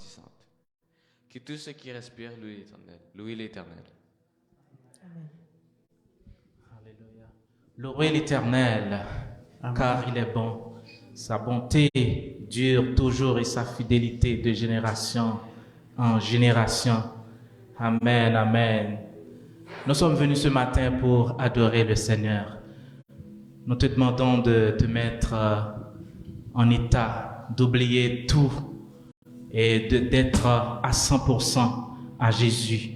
retentissante. Que tout ce qui respire louer l'Éternel. Louez l'Éternel. Amen. Alléluia. Louez l'Éternel, car il est bon. Sa bonté dure toujours et sa fidélité de génération en génération. Amen, amen. Nous sommes venus ce matin pour adorer le Seigneur. Nous te demandons de te mettre en état d'oublier tout et d'être à 100% à Jésus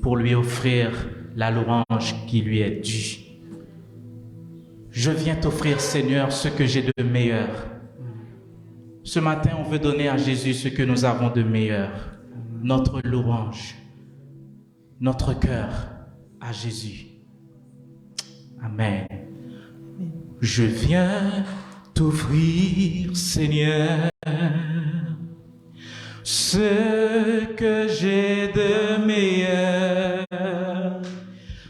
pour lui offrir la louange qui lui est due. Je viens t'offrir, Seigneur, ce que j'ai de meilleur. Ce matin, on veut donner à Jésus ce que nous avons de meilleur. Notre louange, notre cœur à Jésus. Amen. Je viens t'offrir, Seigneur, ce que j'ai de meilleur.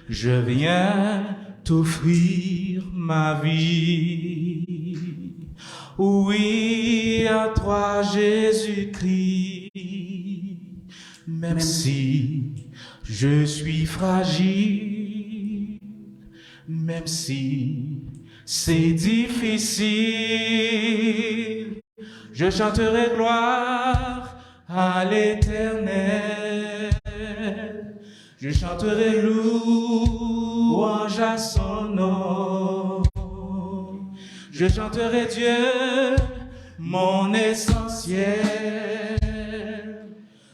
Je viens t'offrir ma vie. Oui, à toi, Jésus-Christ. Même si je suis fragile, même si c'est difficile, je chanterai gloire à l'Éternel. Je chanterai louange à son nom. Je chanterai Dieu, mon essentiel.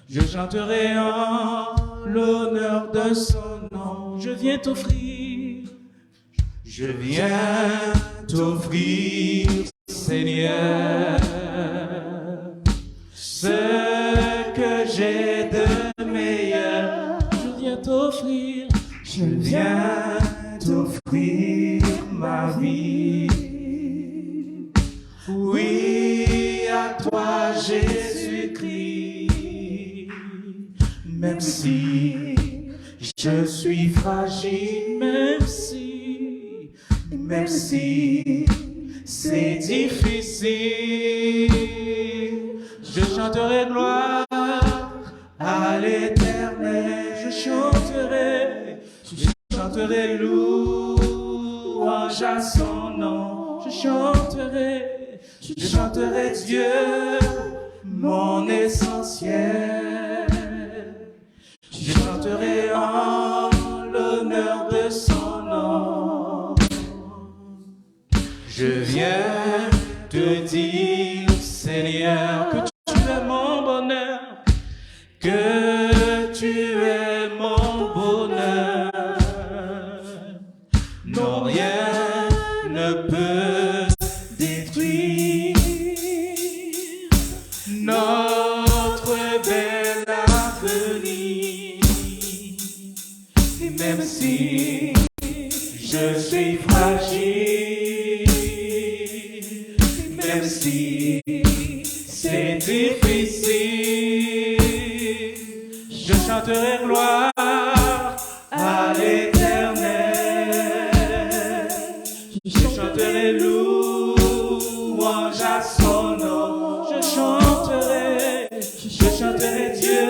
Je chanterai en l'honneur de son nom. Je viens t'offrir, je viens t'offrir, Seigneur, ce que j'ai de meilleur. Je viens t'offrir, je viens t'offrir ma vie. Oui, à toi, Jésus-Christ. Même si je suis fragile, même si c'est difficile, je chanterai gloire à l'Éternel. Je chanterai louange à son nom. Je chanterai Dieu, mon essentiel. Je chanterai en l'honneur de son nom. Je viens te dire, Seigneur, que tu es mon bonheur, que tu es mon bonheur. Non, rien ne peut détruire notre bel avenir. Et même si je suis fragile, même si c'est difficile, je chanterai gloire à l'Éternel. Je chanterai louange à son nom. Je chanterai Dieu,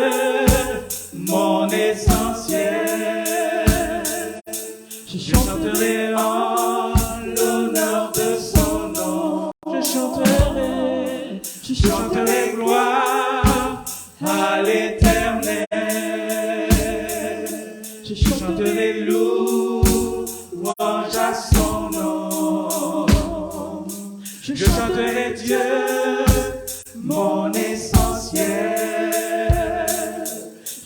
mon essentiel. Je chanterai en l'honneur de son nom. Je chanterai gloire à l'Éternel. Je chanterai louange à son nom. Je chanterai Dieu, mon essentiel.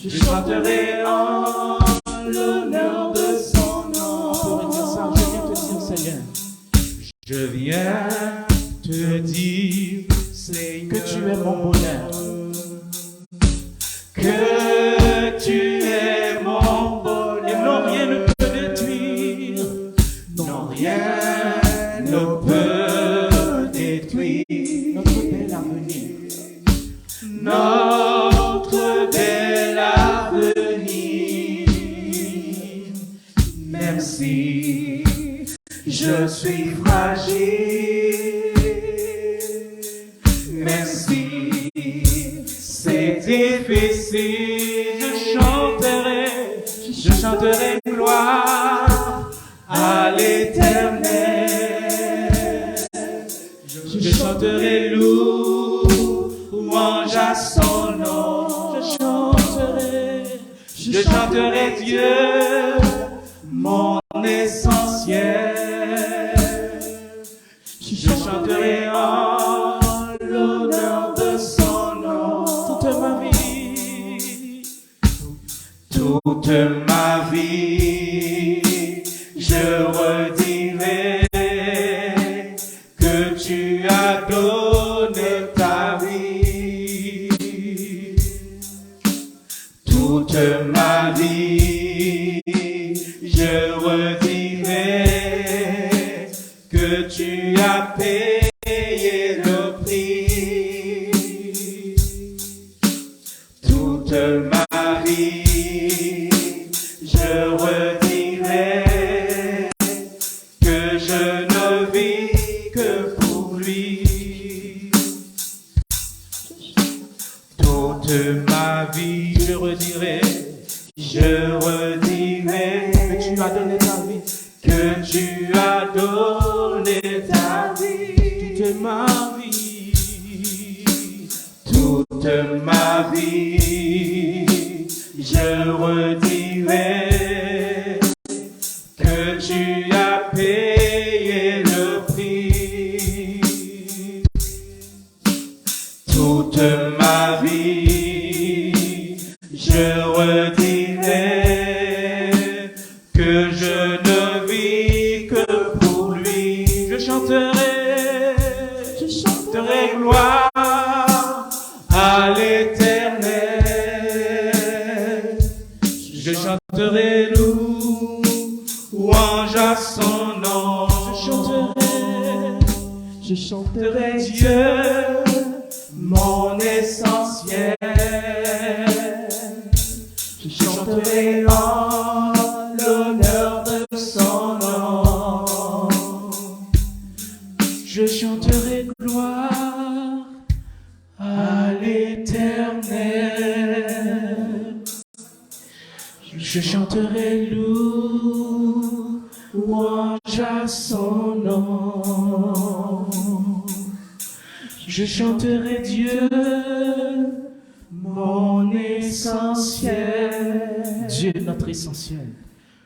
Je chanterai en l'honneur de son nom. Pour dire ça, je viens te dire, Seigneur. Je viens te dire, Seigneur, que tu es mon bonheur, que tu es mon bonheur. Et non, rien ne peut détruire. Non, rien ne peut détruire notre bel avenir. Notre bel avenir. Même si je suis fragile, même si c'est difficile, je chanterai gloire à l'Éternel. Je chanterai louange à son nom. Je chanterai Dieu, mon essentiel. Je chanterai en l'honneur de son nom. Toute ma vie, je redirai que tu as donné ta vie. Toute ma vie, je redirai que tu as payé le prix. Toute ma vie, je redirai que je ne vis que pour lui. Toute ma vie, je redirai que tu as donné ta vie, que tu as donné ta vie. Toute ma vie, toute ma vie, je redirai que tu as payé le prix. Toute ma vie, je redirai que je ne vis que pour lui. Je chanterai gloire à l'Éternel. Je chanterai louange à son nom. Je chanterai Dieu, mon essentiel. Je chanterai en l'honneur de son nom. Je chanterai gloire à l'Éternel. Je chanterai louange à son nom. Je chanterai Dieu, mon essentiel. Dieu, notre essentiel.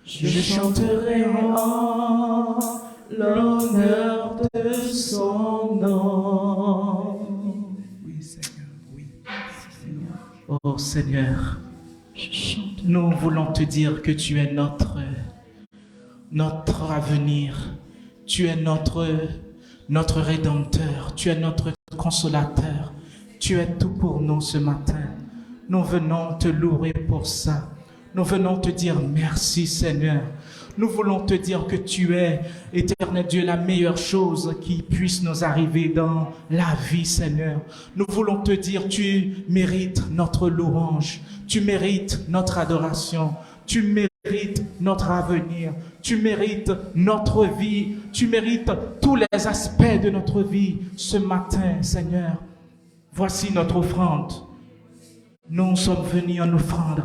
Je chanterai en l'honneur de son nom. Oui, Seigneur, oui. Oh Seigneur, nous voulons te dire que tu es notre avenir. Tu es notre Rédempteur. Tu es notre Consolateur. Tu es tout pour nous ce matin. Nous venons te louer pour ça. Nous venons te dire merci Seigneur. Nous voulons te dire que tu es, éternel Dieu, la meilleure chose qui puisse nous arriver dans la vie, Seigneur. Nous voulons te dire, tu mérites notre louange, tu mérites notre adoration, tu mérites notre avenir, tu mérites notre vie, tu mérites tous les aspects de notre vie ce matin, Seigneur. Voici notre offrande. Nous sommes venus en offrande.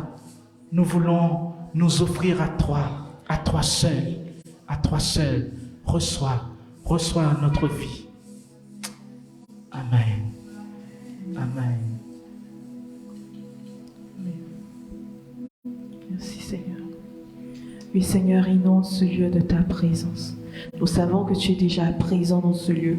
Nous voulons nous offrir à toi seul, à toi seul. Reçois notre vie. Amen. Amen. Merci Seigneur. Oui Seigneur, inonde ce lieu de ta présence. Nous savons que tu es déjà présent dans ce lieu,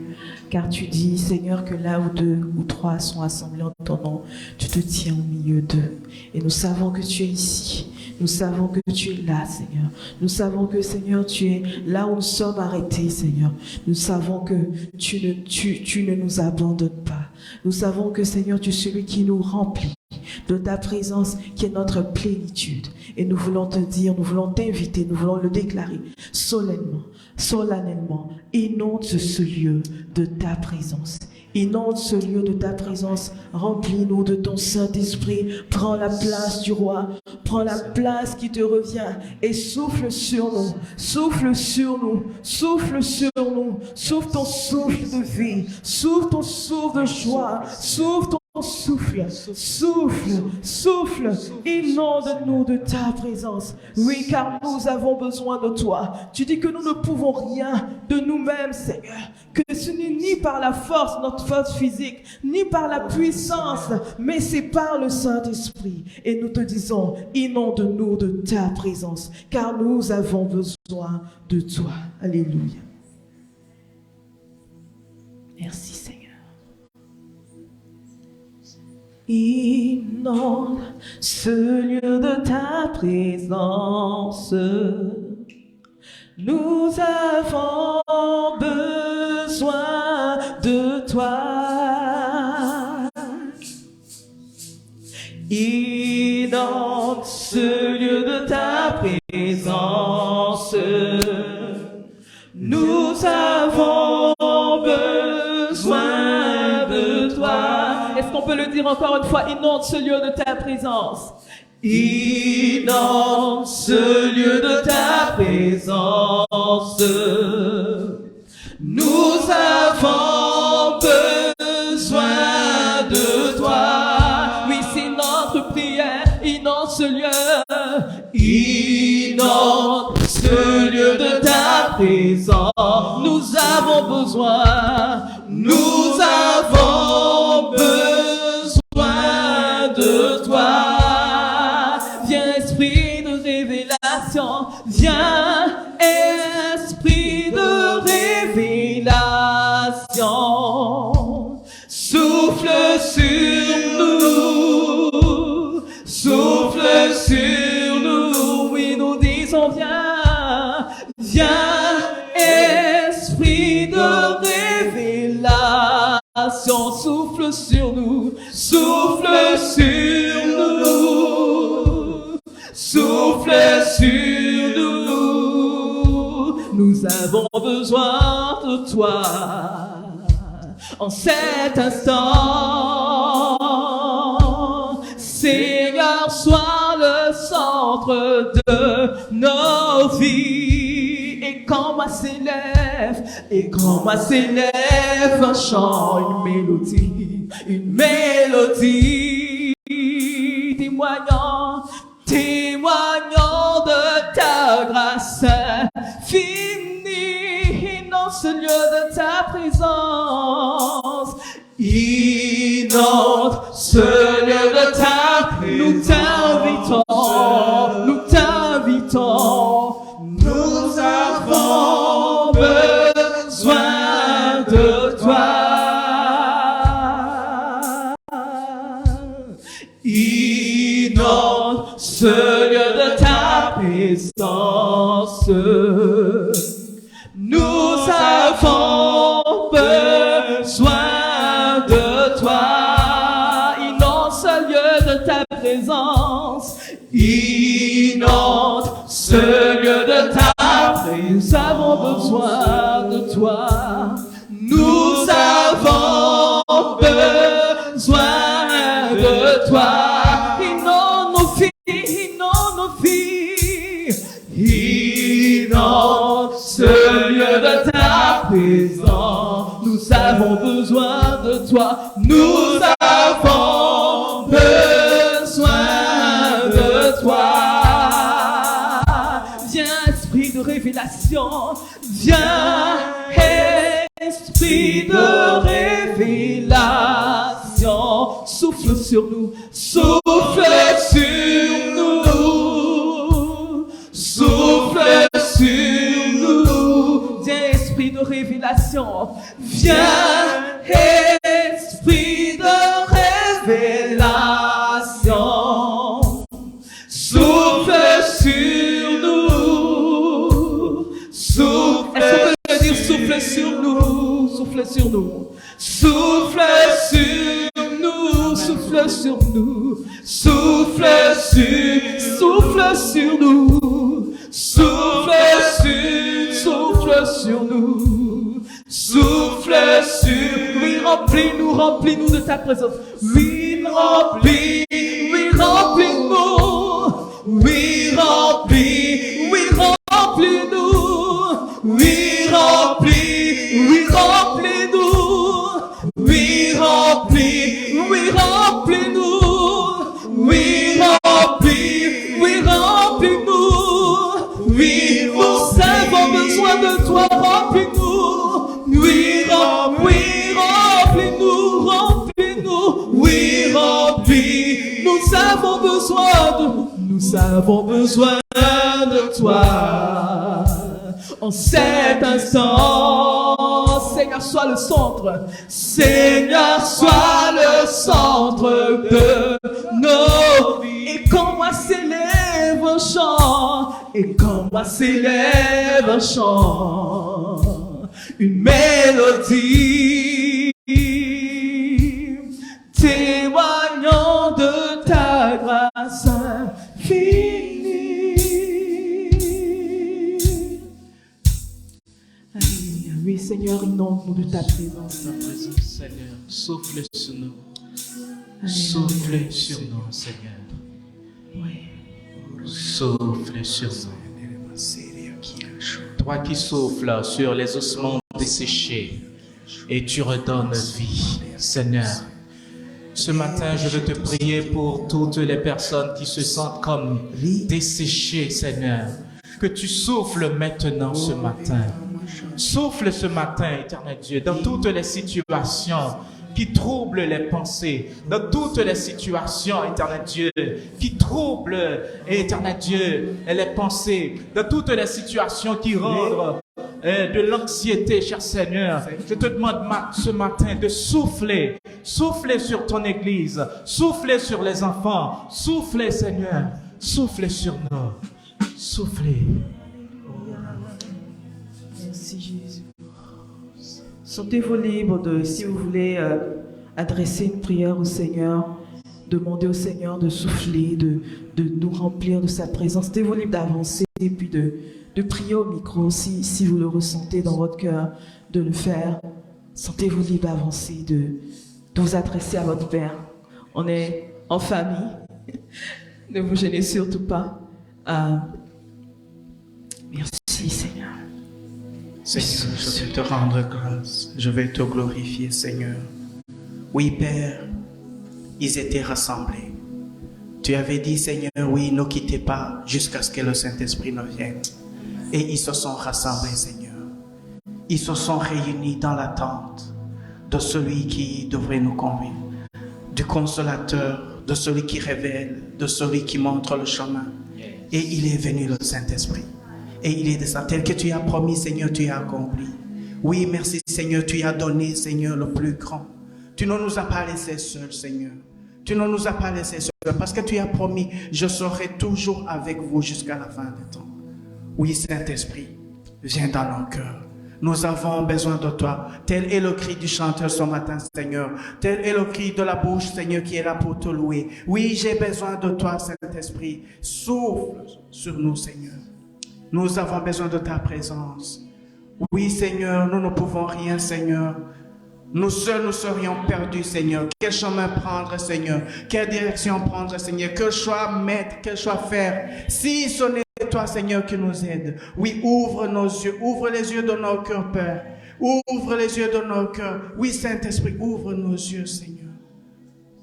car tu dis, Seigneur, que là où 2 ou 3 sont assemblés en ton nom, tu te tiens au milieu d'eux. Et nous savons que tu es ici. Nous savons que tu es là, Seigneur. Nous savons que, Seigneur, tu es là où nous sommes arrêtés, Seigneur. Nous savons que tu ne nous abandonnes pas. Nous savons que, Seigneur, tu es celui qui nous remplit de ta présence, qui est notre plénitude. Et nous voulons te dire, nous voulons t'inviter, nous voulons le déclarer solennellement. Inonde ce lieu de ta présence. Inonde ce lieu de ta présence. Remplis-nous de ton Saint-Esprit. Prends la place du roi. Prends la place qui te revient et souffle sur nous. Souffle sur nous. Souffle sur nous. Souffle ton souffle de vie. Souffle ton souffle de joie. Souffle ton souffle, souffle, souffle, inonde-nous de ta présence. Oui, car nous avons besoin de toi. Tu dis que nous ne pouvons rien de nous-mêmes, Seigneur, que ce n'est ni par la force, notre force physique, ni par la puissance, mais c'est par le Saint-Esprit. Et nous te disons, inonde-nous de ta présence, car nous avons besoin de toi. Alléluia. Merci, Seigneur. Inonde ce lieu de ta présence. Nous avons besoin de toi. Inonde ce lieu de ta présence. Nous avons besoin de toi. Est-ce qu'on peut le dire encore une fois? Inonde ce lieu de ta présence. Inonde ce lieu de ta présence. Nous avons besoin de toi. Oui, c'est notre prière. Inonde ce lieu. Inonde ce lieu de ta présence. Nous avons besoin. Nous avons besoin de toi. Viens, esprit de révélation. Viens, esprit de révélation. Souffle sur nous. Souffle sur nous. Oui, nous disons viens. Viens, esprit de révélation. Souffle sur nous. Souffle sur nous. Souffle sur nous. Nous avons besoin de toi. En cet instant, Seigneur, sois le centre de nos vies. Et quand moi s'élève, un chant, une mélodie, témoignant de ta grâce infinie dans ce lieu de ta présence. Inonde ce lieu de ta présence. Nous t'invitons. Nous avons besoin de toi. Inonde ce lieu de ta présence. Nous avons besoin de toi. Inonde ce lieu de ta présence. Inonde ce lieu de ta présence. Nous avons besoin de toi. Nous avons besoin de toi. Inonde nos filles, inonde nos filles. Inonde ce lieu de ta présence. Nous avons besoin de toi. Nous avons besoin de toi. Viens, esprit de révélation. Viens, esprit de révélation. Souffle sur nous. Souffle sur nous. Souffle sur nous. Viens, esprit de révélation. Viens, esprit de révélation. Souffle sur nous. Souffle. Est-ce qu'on peut dire souffle sur nous? Souffle sur nous. Souffle sur nous. Souffle sur nous. Souffle sur nous. Souffle sur nous. Souffle sur. Oui, remplis-nous de ta présence. Oui, remplis-nous. Oui, remplis-nous. Oui, remplis-nous. Oui, remplis-nous. avons besoin de toi. En cet instant, Seigneur, sois le centre. Seigneur, sois le centre de nos vies. Et quand moi s'élève un chant, une mélodie témoignant de ta grâce infinie. Alléluia. Oui, Seigneur, inonde-nous de ta présence. Ta présence, Seigneur, souffle sur nous. Souffle sur nous, Seigneur. Oui. Souffle sur nous. Toi qui souffles sur les ossements desséchés et tu redonnes vie, Seigneur. Ce matin, je veux te prier pour toutes les personnes qui se sentent comme desséchées, Seigneur. Que tu souffles maintenant ce matin. Souffle ce matin, éternel Dieu, dans toutes les situations qui troublent les pensées, dans toutes les situations, éternel Dieu, qui troublent, éternel Dieu, les pensées, dans toutes les situations qui rendent de l'anxiété, cher Seigneur. Je te demande ce matin de souffler sur ton Église, souffler sur les enfants, souffler, Seigneur, souffler sur nous, souffler. Merci Jésus. Sentez-vous libre de, si vous voulez adresser une prière au Seigneur, demander au Seigneur de souffler, de nous remplir de sa présence. Sentez-vous libre d'avancer et puis de prier au micro si vous le ressentez dans votre cœur, de le faire. Sentez-vous libre d'avancer, de vous adresser à votre Père. On est en famille. Ne vous gênez surtout pas. Merci Seigneur. Seigneur, je vais te rendre grâce, je vais te glorifier, Seigneur. Oui, Père, ils étaient rassemblés. Tu avais dit, Seigneur, oui, ne quittez pas jusqu'à ce que le Saint-Esprit ne vienne. Et ils se sont rassemblés, Seigneur. Ils se sont réunis dans l'attente de celui qui devrait nous conduire, du Consolateur, de celui qui révèle, de celui qui montre le chemin. Et il est venu, le Saint-Esprit. Et il est descendu. Tel que tu as promis, Seigneur, tu as accompli. Oui, merci, Seigneur, tu as donné, Seigneur, le plus grand. Tu ne nous as pas laissés seuls, Seigneur. Tu ne nous as pas laissés seuls parce que tu as promis, je serai toujours avec vous jusqu'à la fin des temps. Oui, Saint-Esprit, viens dans nos cœurs. Nous avons besoin de toi. Tel est le cri du chanteur ce matin, Seigneur. Tel est le cri de la bouche, Seigneur, qui est là pour te louer. Oui, j'ai besoin de toi, Saint-Esprit. Souffle sur nous, Seigneur. Nous avons besoin de ta présence. Oui, Seigneur, nous ne pouvons rien, Seigneur. Nous seuls, nous serions perdus, Seigneur. Quel chemin prendre, Seigneur? Quelle direction prendre, Seigneur? Quel choix mettre? Quel choix faire? Si ce n'est toi, Seigneur, qui nous aide. Oui, ouvre nos yeux. Ouvre les yeux de nos cœurs, Père. Ouvre les yeux de nos cœurs. Oui, Saint-Esprit, ouvre nos yeux, Seigneur.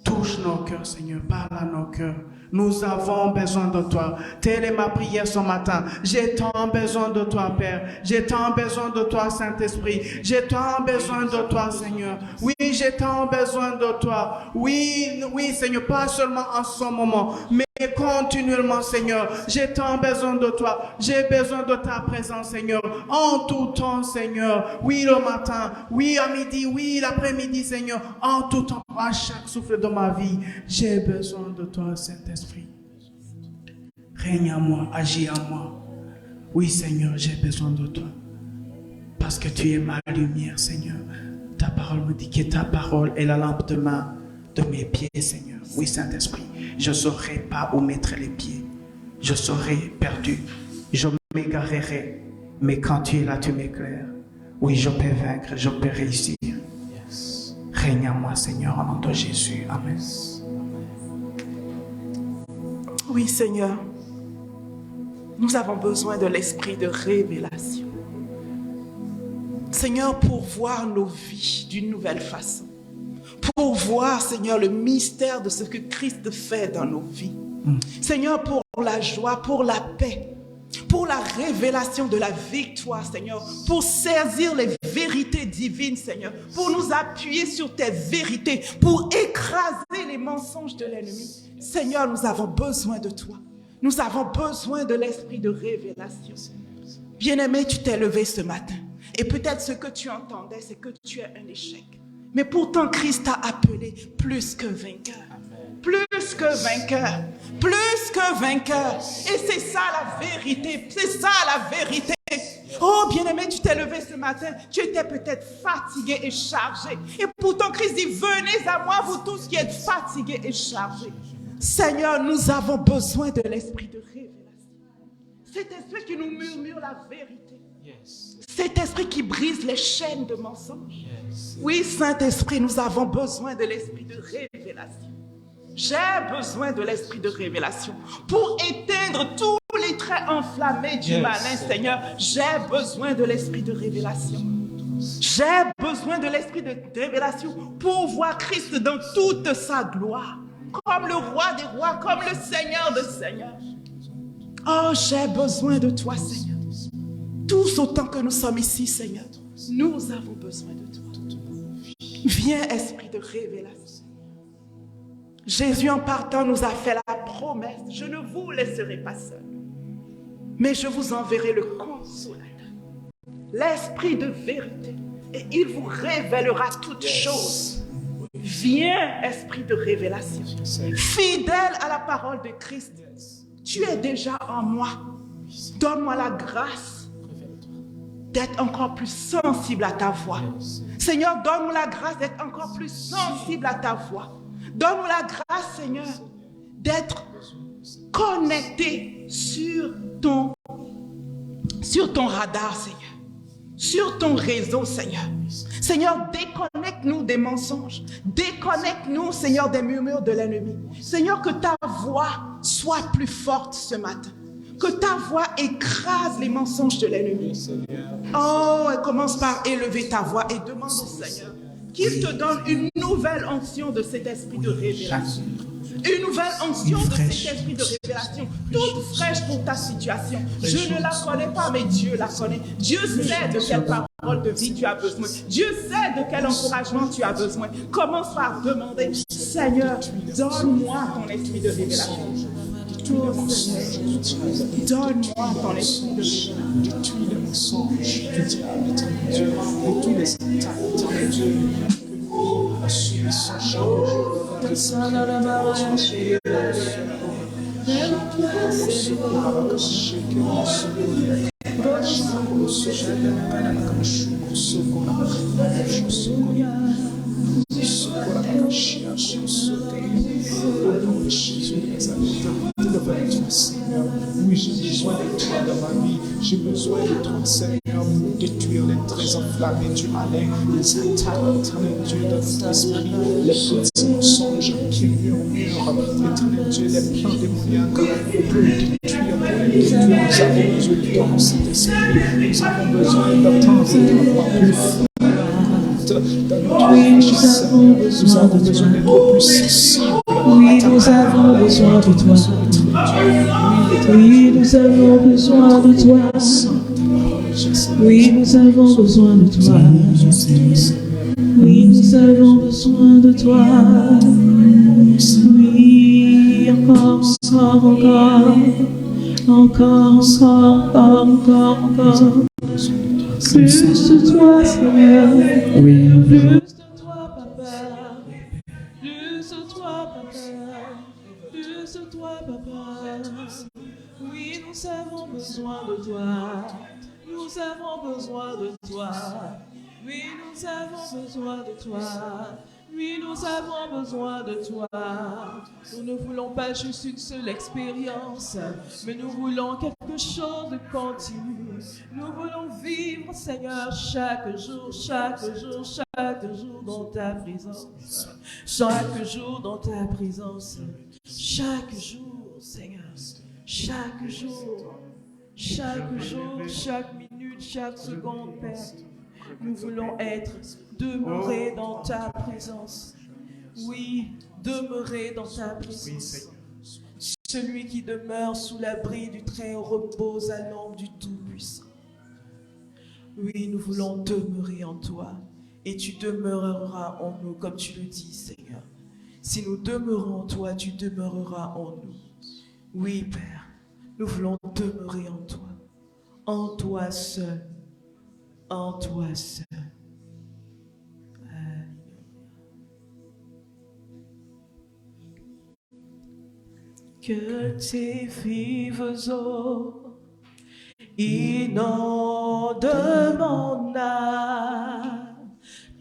Touche nos cœurs, Seigneur. Parle à nos cœurs. Nous avons besoin de toi. Telle est ma prière ce matin. J'ai tant besoin de toi, Père. J'ai tant besoin de toi, Saint-Esprit. J'ai tant besoin de toi, Seigneur. Oui, j'ai tant besoin de toi. Oui, oui, Seigneur, pas seulement en ce moment, mais continuellement, Seigneur. J'ai tant besoin de toi. J'ai besoin de ta présence, Seigneur. En tout temps, Seigneur. Oui, le matin. Oui, à midi. Oui, l'après-midi, Seigneur. En tout temps, à chaque souffle de ma vie, j'ai besoin de toi, Saint-Esprit. Règne en moi, agis en moi. Oui, Seigneur, j'ai besoin de toi. Parce que tu es ma lumière, Seigneur. Ta parole me dit que ta parole est la lampe de mes pieds, Seigneur. Oui, Saint-Esprit, je ne saurais pas où mettre les pieds. Je serai perdu. Je m'égarerai. Mais quand tu es là, tu m'éclaires. Oui, je peux vaincre, je peux réussir. Yes. Règne en moi, Seigneur, au nom de Jésus. Amen. Oui, Seigneur. Nous avons besoin de l'esprit de révélation. Seigneur, pour voir nos vies d'une nouvelle façon. Pour voir, Seigneur, le mystère de ce que Christ fait dans nos vies. Seigneur, pour la joie, pour la paix, pour la révélation de la victoire, Seigneur, pour saisir les vérités divines, Seigneur, pour nous appuyer sur tes vérités, pour écraser les mensonges de l'ennemi. Seigneur, nous avons besoin de toi. Nous avons besoin de l'esprit de révélation. Bien-aimé, tu t'es levé ce matin. Et peut-être ce que tu entendais, c'est que tu es un échec. Mais pourtant, Christ t'a appelé plus que vainqueur. Plus que vainqueur. Plus que vainqueur. Et c'est ça la vérité. C'est ça la vérité. Oh, bien-aimé, tu t'es levé ce matin. Tu étais peut-être fatigué et chargé. Et pourtant, Christ dit, venez à moi, vous tous qui êtes fatigués et chargés. Seigneur, nous avons besoin de l'esprit de révélation. Cet esprit qui nous murmure la vérité. Cet esprit qui brise les chaînes de mensonges. Oui, Saint-Esprit, nous avons besoin de l'esprit de révélation. J'ai besoin de l'esprit de révélation pour éteindre tous les traits enflammés du malin, Seigneur. J'ai besoin de l'esprit de révélation. J'ai besoin de l'esprit de révélation pour voir Christ dans toute sa gloire, comme le roi des rois, comme le Seigneur des seigneurs. Oh, j'ai besoin de toi, Seigneur. Tous autant que nous sommes ici, Seigneur, nous avons besoin de toi. Viens, esprit de révélation. Jésus, en partant, nous a fait la promesse. Je ne vous laisserai pas seul, mais je vous enverrai le consolateur, l'esprit de vérité, et il vous révélera toutes choses. Viens, esprit de révélation, fidèle à la parole de Christ. Tu es déjà en moi. Donne-moi la grâce d'être encore plus sensible à ta voix. Seigneur, donne-moi la grâce d'être encore plus sensible à ta voix. Donne-moi la grâce, Seigneur, d'être connecté sur ton radar, Seigneur, sur ton réseau, Seigneur. Seigneur, déconnecte-nous des mensonges. Déconnecte-nous, Seigneur, des murmures de l'ennemi. Seigneur, que ta voix soit plus forte ce matin. Que ta voix écrase les mensonges de l'ennemi. Oh, et commence par élever ta voix et demande au Seigneur qu'il te donne une nouvelle onction de cet esprit de révélation. Une nouvelle onction de cet esprit de révélation, toute fraîche pour ta situation. Je ne la connais pas, mais Dieu la connaît. Dieu sait de quelle parole de vie tu as besoin. Dieu sait de quel encouragement tu as besoin. Commence par demander, Seigneur, donne-moi ton esprit de révélation. Oh, Seigneur, donne-moi ton esprit de révélation. Oui, j'ai besoin de toi dans ma vie. J'ai besoin de toi, Seigneur, pour détruire les traits enflammés du malin, les attaques, éternel Dieu, de notre esprit, les petits mensonges qui murmurent, éternel Dieu, les plans démoniaques pour le détruire, pour les détruire. Nous avons besoin de ton Saint-Esprit. Nous avons besoin d'entendre ta voix plus forte. Oui, nous avons besoin d'être plus sensibles. Oui, nous avons besoin de toi. Oui, nous avons besoin de toi. Oui, nous avons besoin de toi. Oui, nous avons besoin de toi. Oui, encore, encore. Plus de toi, Seigneur. Oui. Plus de toi, Papa. Plus de toi, Papa. Plus de toi, Papa. Oui, nous avons besoin de toi. Nous avons besoin de toi. Oui, nous avons besoin de toi. Oui, nous avons besoin de toi. Nous ne voulons pas juste une seule expérience, mais nous voulons quelque chose de continu. Nous voulons vivre, Seigneur, chaque jour dans ta présence. Chaque jour dans ta présence. Chaque jour, Seigneur. Chaque jour, chaque minute, chaque seconde, Père. Nous voulons demeurer dans ta présence. Oui, demeurer dans ta présence. Celui qui demeure sous l'abri du Très-Haut repose à l'ombre du Tout-Puissant. Oui, nous voulons demeurer en toi. Et tu demeureras en nous, comme tu le dis, Seigneur. Si nous demeurons en toi, tu demeureras en nous. Oui, Père, nous voulons demeurer en toi seul, en toi seul. Que tes vives eaux inondent mon âme,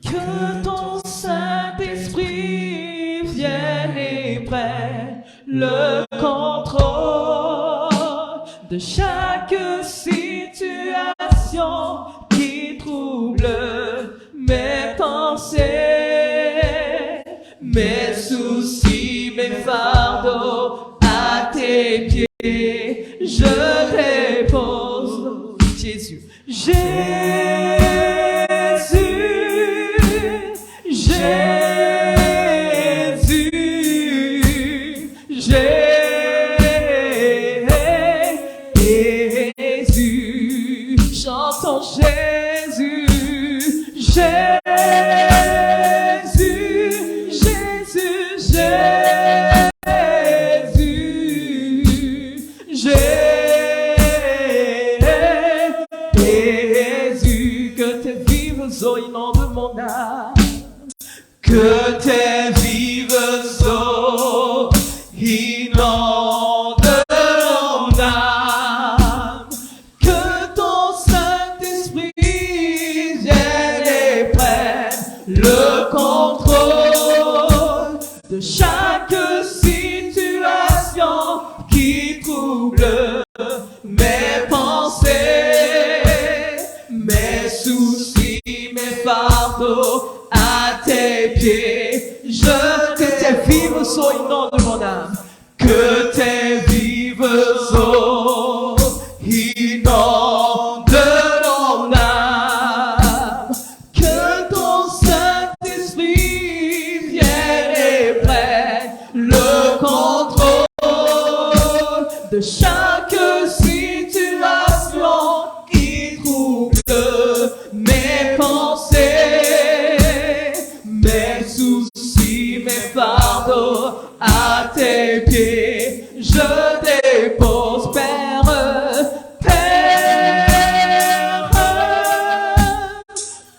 que ton Saint-Esprit vienne et prenne le contrôle de chaque situation qui trouble mes pensées, mes soucis, mes fardeaux. À tes pieds, je dépose Jésus. Jésus, Jésus, Jésus, chantons Jésus, Jésus, Jésus, Jésus. Jésus, que tes vives eaux inondent mon âme, que tes vives eaux inondent mon âme, que ton Saint-Esprit vienne et prenne le contrôle de chaque situation qui trouble mes pensées, mes soucis, mes fardeaux. À tes pieds, que tes vives eaux inondent mon âme, que tes vives eaux inondent mon âme, que ton Saint-Esprit vienne et prenne le contrôle de chaque situation qui trouble mes pensées, mes soucis, mes fardeaux. À tes pieds, je dépose, Père, Père,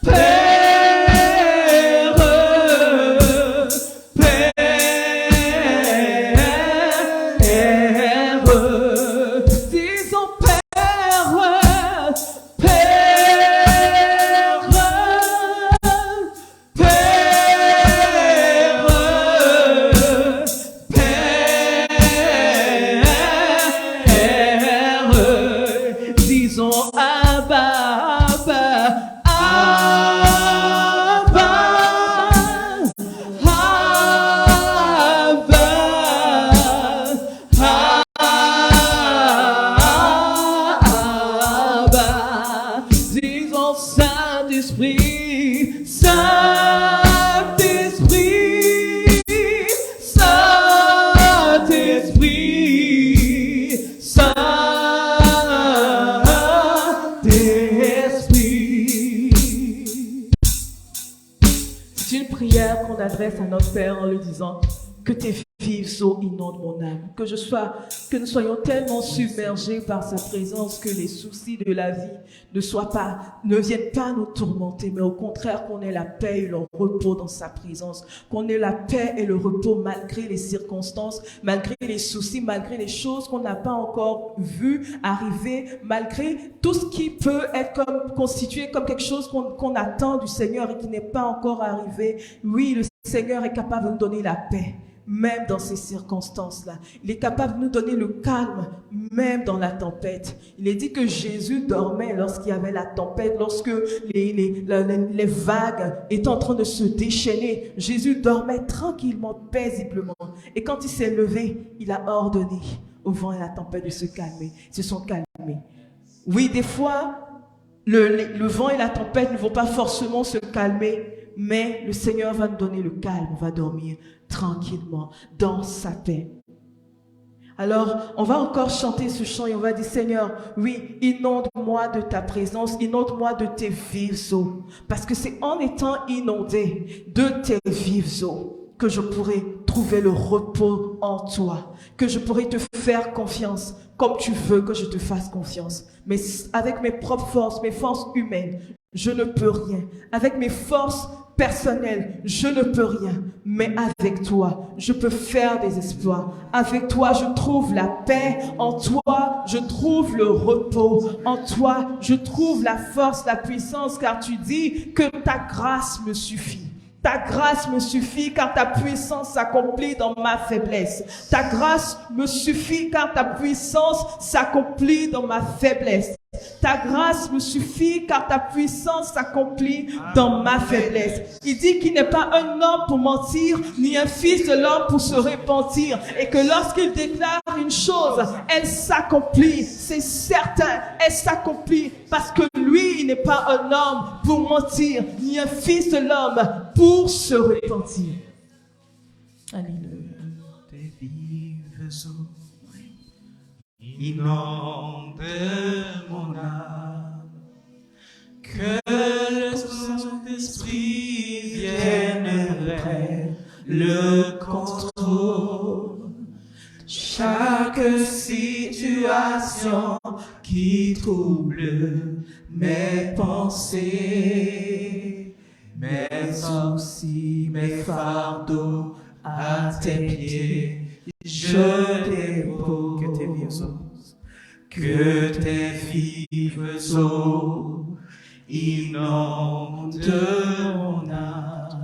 Père, Père, disons Père, Père, Père, disons Abba, Abba, Abba, Abba, disons Saint-Esprit, Saint-Esprit, Saint-Esprit, Saint-Esprit. C'est une prière qu'on adresse à notre Père en lui disant que tes vives eaux inondent mon âme, que nous soyons tellement submergés par sa présence que les soucis de la vie ne viennent pas nous tourmenter, mais au contraire qu'on ait la paix et le repos dans sa présence, qu'on ait la paix et le repos malgré les circonstances, malgré les soucis, malgré les choses qu'on n'a pas encore vues arriver, malgré tout ce qui peut être constitué comme quelque chose qu'on attend du Seigneur et qui n'est pas encore arrivé. Oui, le Seigneur est capable de nous donner la paix. Même dans ces circonstances-là, il est capable de nous donner le calme, même dans la tempête. Il est dit que Jésus dormait lorsqu'il y avait la tempête, lorsque les vagues étaient en train de se déchaîner. Jésus dormait tranquillement, paisiblement. Et quand il s'est levé, il a ordonné au vent et à la tempête de se calmer. Ils se sont calmés. Oui, des fois, le vent et la tempête ne vont pas forcément se calmer, mais le Seigneur va nous donner le calme, on va dormir tranquillement dans sa paix. Alors, on va encore chanter ce chant et on va dire, Seigneur, oui, inonde-moi de ta présence, inonde-moi de tes vives eaux. Parce que c'est en étant inondé de tes vives eaux que je pourrai trouver le repos en toi, que je pourrai te faire confiance comme tu veux que je te fasse confiance. Mais avec mes propres forces, mes forces humaines, je ne peux rien. Avec mes forces personnelles, je ne peux rien. Mais avec toi, je peux faire des exploits. Avec toi, je trouve la paix. En toi, je trouve le repos. En toi, je trouve la force, la puissance, car tu dis que ta grâce me suffit. Ta grâce me suffit car ta puissance s'accomplit dans ma faiblesse. Ta grâce me suffit car ta puissance s'accomplit dans ma faiblesse. Ta grâce me suffit car ta puissance s'accomplit dans ma faiblesse. Il dit qu'il n'est pas un homme pour mentir, ni un fils de l'homme pour se repentir. Et que lorsqu'il déclare une chose, elle s'accomplit. C'est certain, elle s'accomplit. Parce que lui, il n'est pas un homme pour mentir, ni un fils de l'homme pour se repentir. Alléluia. Tes vives eaux inondent mon âme, que le Saint-Esprit vienne prendre le contrôle. Chaque situation qui trouble mes pensées, mes soucis, mes fardeaux à tes pieds, je dépose. Que tes vives eaux inondent mon âme,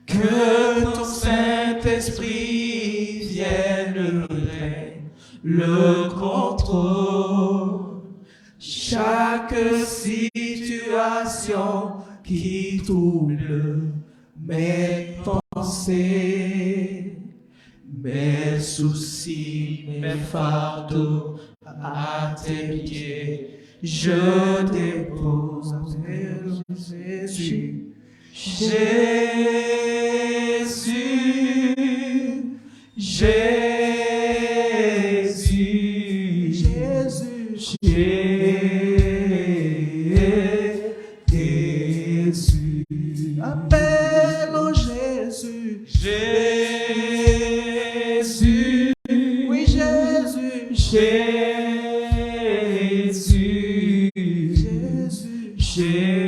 que ton Saint-Esprit vienne prendre le contrôle. Chaque situation qui trouble mes pensées, mes soucis, mes fardeaux à tes pieds, je dépose. Jésus, Jésus, Jésus, Jésus, Jésus, appelle Jésus, Jésus, oui Jésus, Jésus, Jésus, Jésus.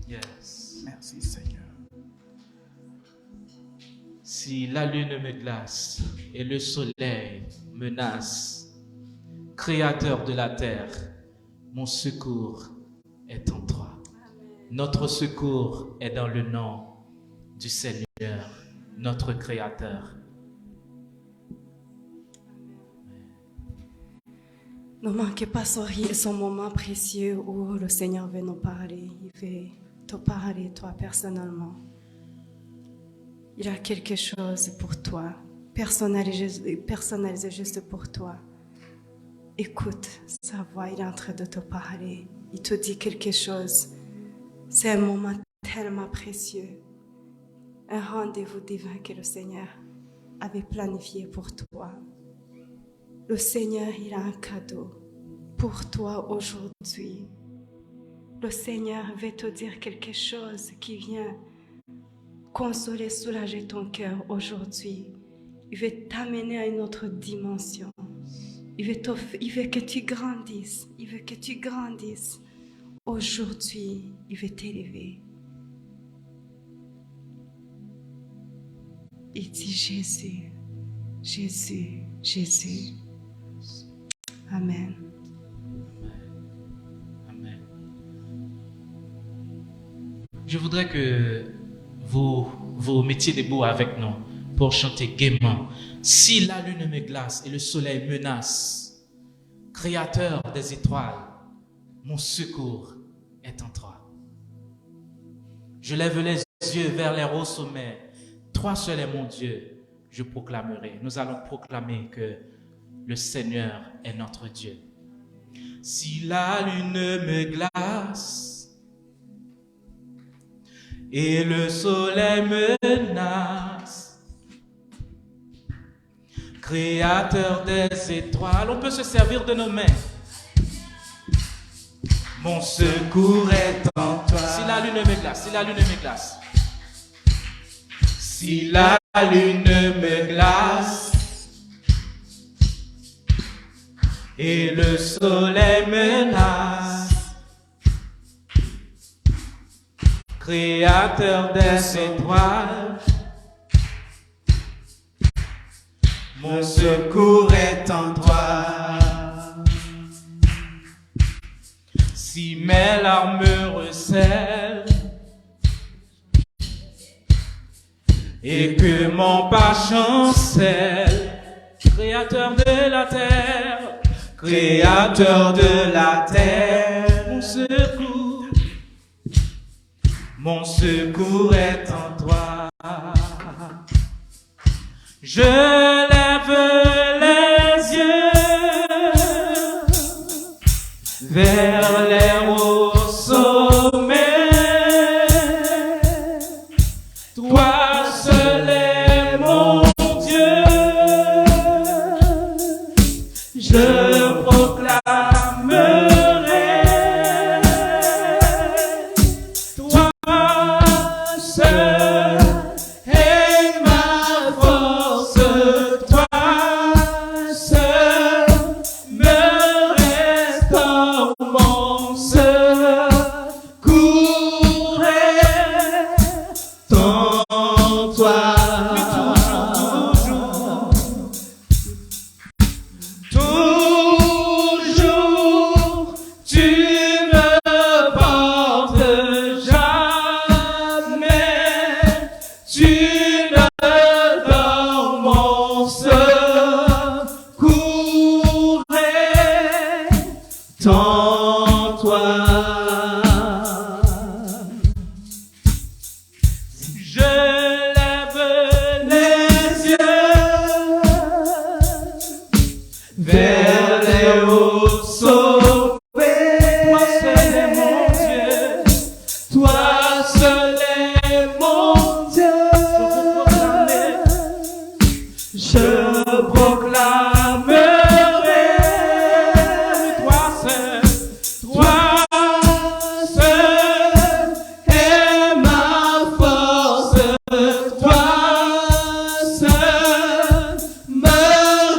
Yes. Merci Seigneur. Si la lune me glace et le soleil menace, Créateur de la terre, mon secours est en toi. Notre secours est dans le nom du Seigneur, notre Créateur. Ne manquez pas son moment précieux où le Seigneur veut nous parler. Il veut te parler, toi, personnellement. Il a quelque chose pour toi, personnalisé juste pour toi. Écoute sa voix, il est en train de te parler. Il te dit quelque chose. C'est un moment tellement précieux. Un rendez-vous divin que le Seigneur avait planifié pour toi. Le Seigneur, il a un cadeau pour toi aujourd'hui. Le Seigneur veut te dire quelque chose qui vient consoler, soulager ton cœur aujourd'hui. Il veut t'amener à une autre dimension. Il veut que tu grandisses. Il veut que tu grandisses. Aujourd'hui, il veut t'élever. Il dit Jésus, Jésus, Jésus. Amen. Amen. Je voudrais que vous mettiez debout avec nous pour chanter gaiement. Si la lune me glace et le soleil menace, Créateur des étoiles, mon secours est en toi. Je lève les yeux vers les hauts sommets. Toi seul est mon Dieu, je proclamerai. Nous allons proclamer que le Seigneur est notre Dieu. Si la lune me glace et le soleil menace, Créateur des étoiles, on peut se servir de nos mains. Mon secours est en toi. Si la lune me glace, si la lune me glace. Si la lune me glace et le soleil menace, Créateur des étoiles, mon secours est en toi. Si mes larmes recèlent et que mon pas chancelle, Créateur de la terre, Créateur de la terre, mon secours est en toi. Je lève les yeux vers les hauts sommets. Toi seul est mon Dieu. Je proclamerai. Toi seul est ma force. Toi seul me restaure mon secours est en toi. Toujours, tu me portes jamais. Tu me donnes mon secours est en toi. Je lève les yeux vers les hauts sommets. Toi seul est mon Dieu. Toi seul est mon Dieu. Je proclamerai. Toi seul est ma force. Toi seul me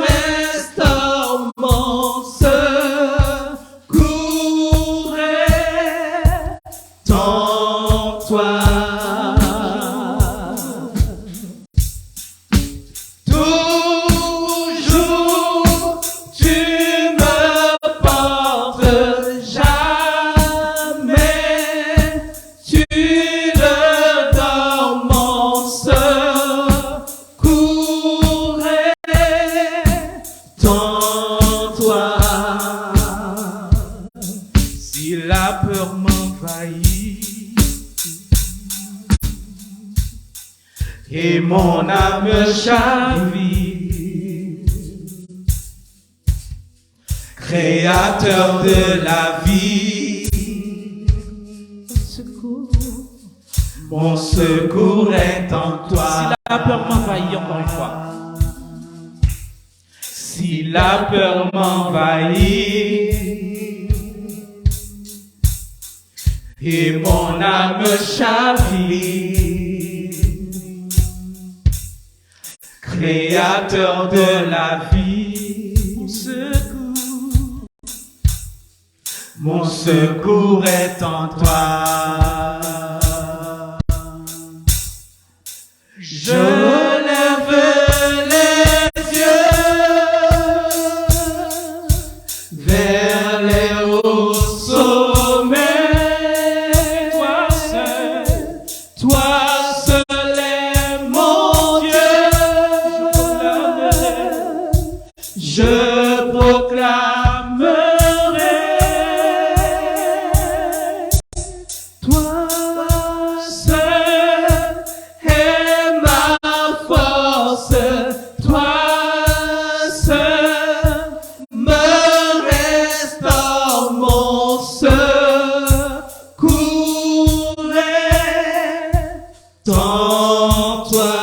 restaure mon secours est en toi. Toujours, tu me portes jamais. Tu le donnes mon secours est en toi. Si la peur m'envahit et mon âme chavire, Créateur de la vie, mon secours est en toi. Si la peur m'envahit, encore une fois. Si la peur m'envahit et mon âme chavire, Créateur de la vie, mon secours est en toi. Je lève les yeux vers les hauts sommets. Toi seul est mon Dieu. Je proclamerai. Toi seul est ma force. Toi seul me restaure mon secours est en toi.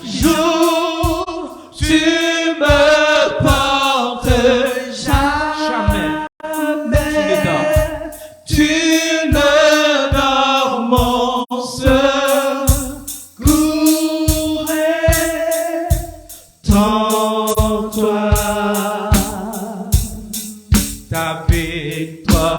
Toujours, tu me avec toi.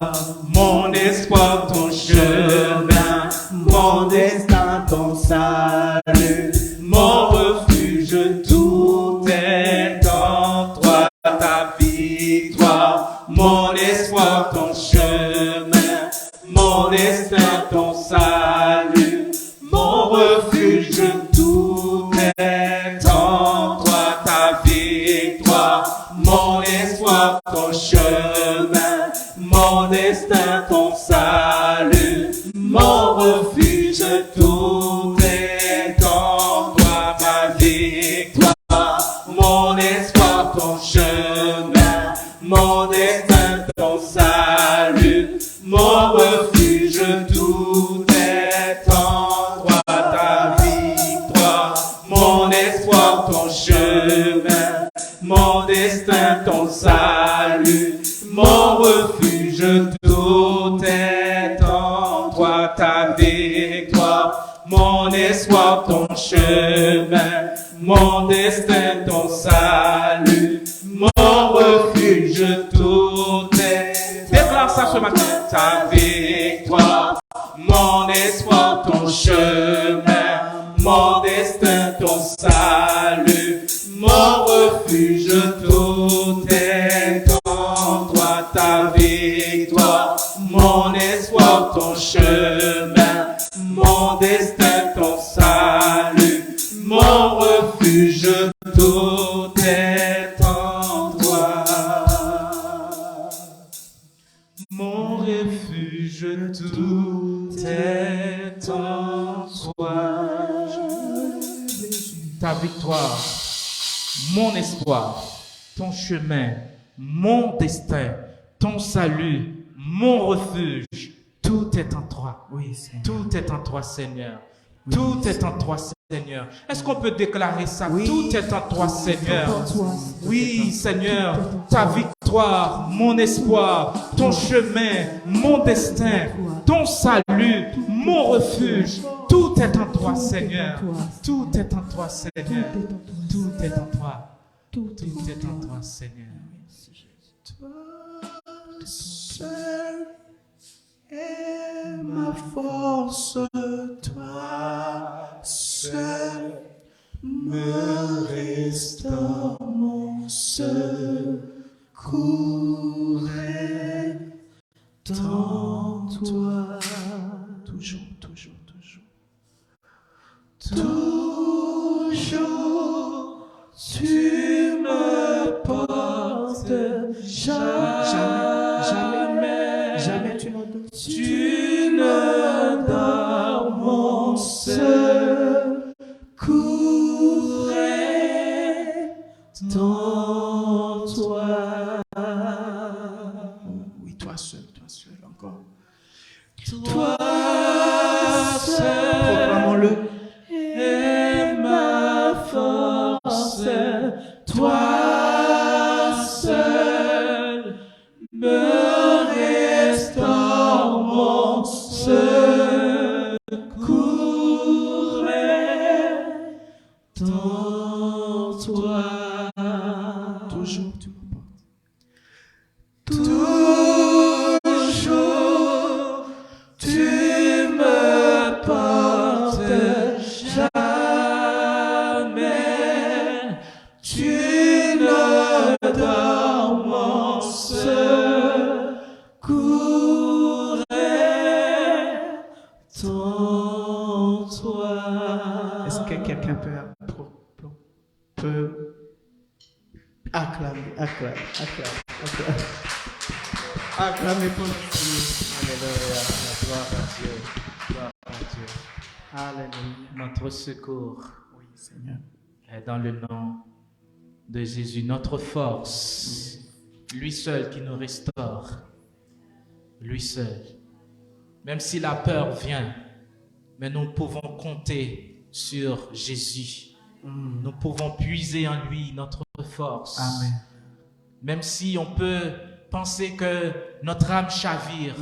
Mon espoir, ton chemin, mon destin, ton salut, mon refuge, tout est en toi, ta victoire. Mon espoir, ton chemin, mon destin, ton salut, mon refuge, tout est en toi, ta victoire. Mon espoir, ton chemin, mon destin, ton salut, mon refuge, tout est en toi, ma victoire. Mon espoir, ton chemin, mon destin, ton salut, mon refuge, tout est en toi, ta victoire. Mon espoir, ton chemin, mon destin, ton salut, mon refuge, tout est en toi, ta victoire. Mon espoir, ton chemin, mon destin, ton salut, mon refuge, tout est. Déclare ça ce matin, ta victoire. Mon espoir, ton chemin, mon destin, ton salut, mon refuge, tout est en toi, ta victoire. Mon espoir, ton chemin, mon destin, ton salut, mon refuge, tout est en toi. Mon refuge, tout est en toi. Ta victoire, mon espoir, ton chemin, mon destin, ton salut, mon refuge, tout est en toi. Oui, Seigneur. Tout est en toi, Seigneur. Oui, Tout est en toi, Seigneur. Est-ce qu'on peut déclarer ça? Oui. Tout est en toi, Seigneur. En toi. Oui, Seigneur, ta victoire, mon espoir, ton chemin, mon destin, ton salut, mon refuge, tout est en toi, Seigneur. Tout est en toi, Seigneur. Tout est en toi. Tout est en toi, Seigneur. Toi seul est ma force, toi seul me restaure mon secours est en toi. Toujours, toujours, toujours. Toujours, tu me portes. Jamais tu ne dors. Tu ne dors, mon secours est en toi. Oui, toi seul encore. Toi seul, proclamons-le, est ma force. Toi seul me restaure mon secours est en toi. Toujours tu me portes. Toujours tu me portes. Jamais tu ne dors, mon secours est en toi. Est-ce que quelqu'un peut acclamer pour le Seigneur. Alléluia. Gloire à Dieu. Gloire à Dieu. Alléluia. Notre secours Oui, Seigneur. est dans le nom de Jésus. Notre force, lui seul qui nous restaure. Lui seul. Même si la peur vient, mais nous pouvons compter sur Jésus. Nous pouvons puiser en lui notre force. Amen. Même si on peut penser que notre âme chavire,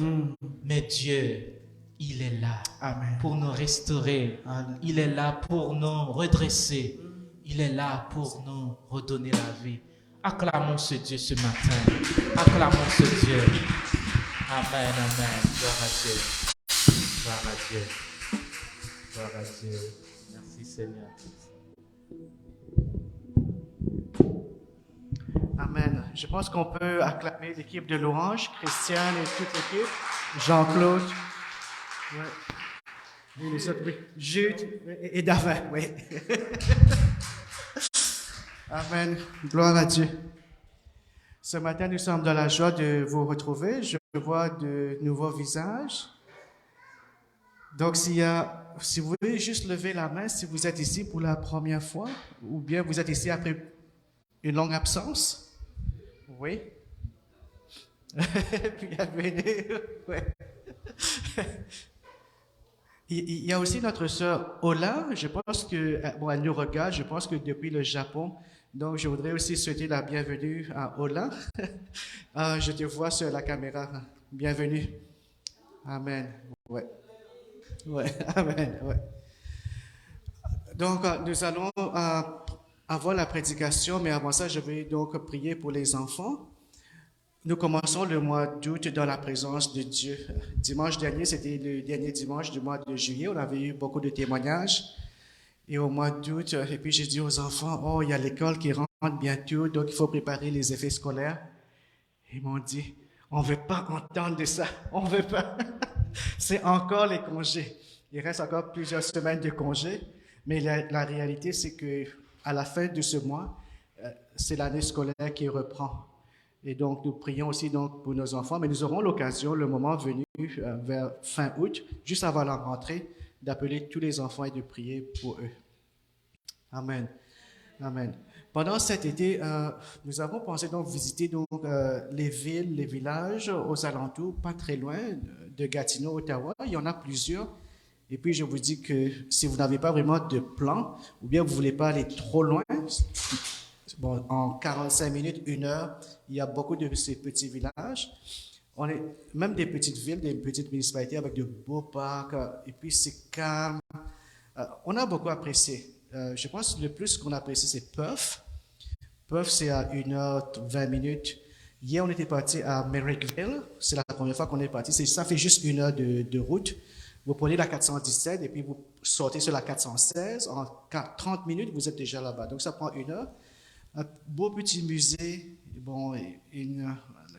mais Dieu, il est là. Amen. Pour nous restaurer. Amen. Il est là pour nous redresser. Il est là pour nous redonner la vie. Acclamons ce Dieu ce matin. Acclamons ce Dieu. Amen, amen. Gloire à Dieu. Gloire à Dieu. Gloire à Dieu. Merci Seigneur. Amen. Je pense qu'on peut acclamer l'équipe de louange, Christiane et toute l'équipe, Jean-Claude, ouais. Et les autres, oui. Jude et David, oui. Amen. Gloire à Dieu. Ce matin, nous sommes dans la joie de vous retrouver. Je vois de nouveaux visages. Donc, si vous voulez juste lever la main, si vous êtes ici pour la première fois, ou bien vous êtes ici après une longue absence. Oui. Bienvenue. Ouais. Il y a aussi notre sœur Ola. Je pense que, bon, elle nous regarde, je pense que depuis le Japon. Donc, je voudrais aussi souhaiter la bienvenue à Ola. Je te vois sur la caméra. Bienvenue. Amen. Ouais. Ouais. Amen. Ouais. Donc, nous allons avoir la prédication, mais avant ça, je vais donc prier pour les enfants. Nous commençons le mois d'août dans la présence de Dieu. Dimanche dernier, c'était le dernier dimanche du mois de juillet. On avait eu beaucoup de témoignages. Et au mois d'août, et puis j'ai dit aux enfants, oh, il y a l'école qui rentre bientôt, donc il faut préparer les effets scolaires. Ils m'ont dit, on ne veut pas entendre de ça, on ne veut pas. C'est encore les congés. Il reste encore plusieurs semaines de congés, mais la réalité, c'est que à la fin de ce mois, c'est l'année scolaire qui reprend. Et donc, nous prions aussi donc pour nos enfants, mais nous aurons l'occasion, le moment venu, vers fin août, juste avant la rentrée, d'appeler tous les enfants et de prier pour eux. Amen. Amen. Pendant cet été, nous avons pensé donc visiter donc, les villes, les villages aux alentours, pas très loin de Gatineau, Ottawa. Il y en a plusieurs. Et puis, je vous dis que si vous n'avez pas vraiment de plan, ou bien vous ne voulez pas aller trop loin, bon, en 45 minutes, 1 heure, il y a beaucoup de ces petits villages. On est même des petites villes, des petites municipalités avec de beaux parcs, et puis c'est calme. On a beaucoup apprécié. Je pense que le plus qu'on a apprécié, c'est Perth. Perth, c'est à 1h20. Hier, on était parti à Merrickville. C'est la première fois qu'on est parti. Ça fait juste 1 heure de route. Vous prenez la 417 et puis vous sortez sur la 416. En 30 minutes, vous êtes déjà là-bas. Donc, ça prend 1 heure. Un beau petit musée, bon, une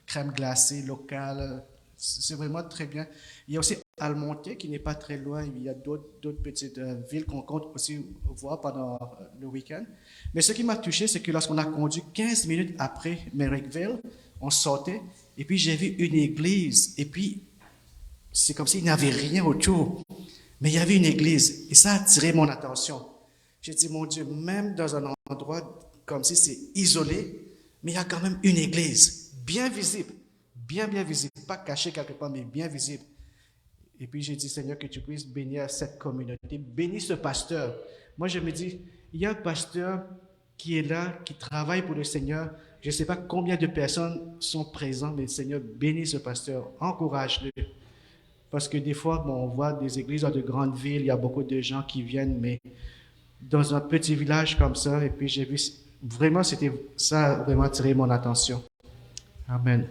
crème glacée locale, c'est vraiment très bien. Il y a aussi Almonte qui n'est pas très loin. Il y a d'autres petites villes qu'on compte aussi voir pendant le week-end. Mais ce qui m'a touché, c'est que lorsqu'on a conduit 15 minutes après Merrickville, on sortait et puis j'ai vu une église et puis c'est comme s'il n'y avait rien autour. Mais il y avait une église et ça a attiré mon attention. J'ai dit, mon Dieu, même dans un endroit comme si c'est isolé, mais il y a quand même une église, bien visible, bien visible, pas cachée quelque part, mais bien visible. Et puis j'ai dit, Seigneur, que tu puisses bénir cette communauté, bénis ce pasteur. Moi, je me dis, il y a un pasteur qui est là, qui travaille pour le Seigneur. Je ne sais pas combien de personnes sont présentes, mais Seigneur, bénis ce pasteur, encourage-le. Parce que des fois, bon, on voit des églises dans de grandes villes, il y a beaucoup de gens qui viennent, mais dans un petit village comme ça, et puis j'ai vu... Vraiment, ça a vraiment attiré mon attention. Amen.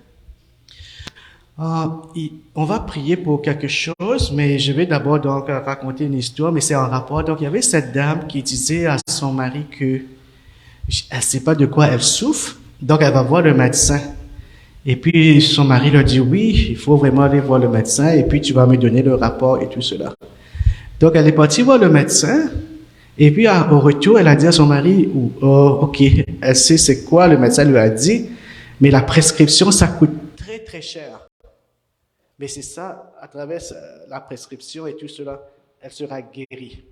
On va prier pour quelque chose, mais je vais d'abord donc raconter une histoire, mais c'est en rapport. Donc, il y avait cette dame qui disait à son mari que elle ne sait pas de quoi elle souffre, donc elle va voir le médecin. Et puis, son mari lui dit, oui, il faut vraiment aller voir le médecin, et puis tu vas me donner le rapport et tout cela. Donc, elle est partie voir le médecin. Et puis, au retour, elle a dit à son mari, oh, ok, elle sait c'est quoi, le médecin lui a dit, mais la prescription, ça coûte très, très cher. Mais c'est ça, à travers la prescription et tout cela, elle sera guérie.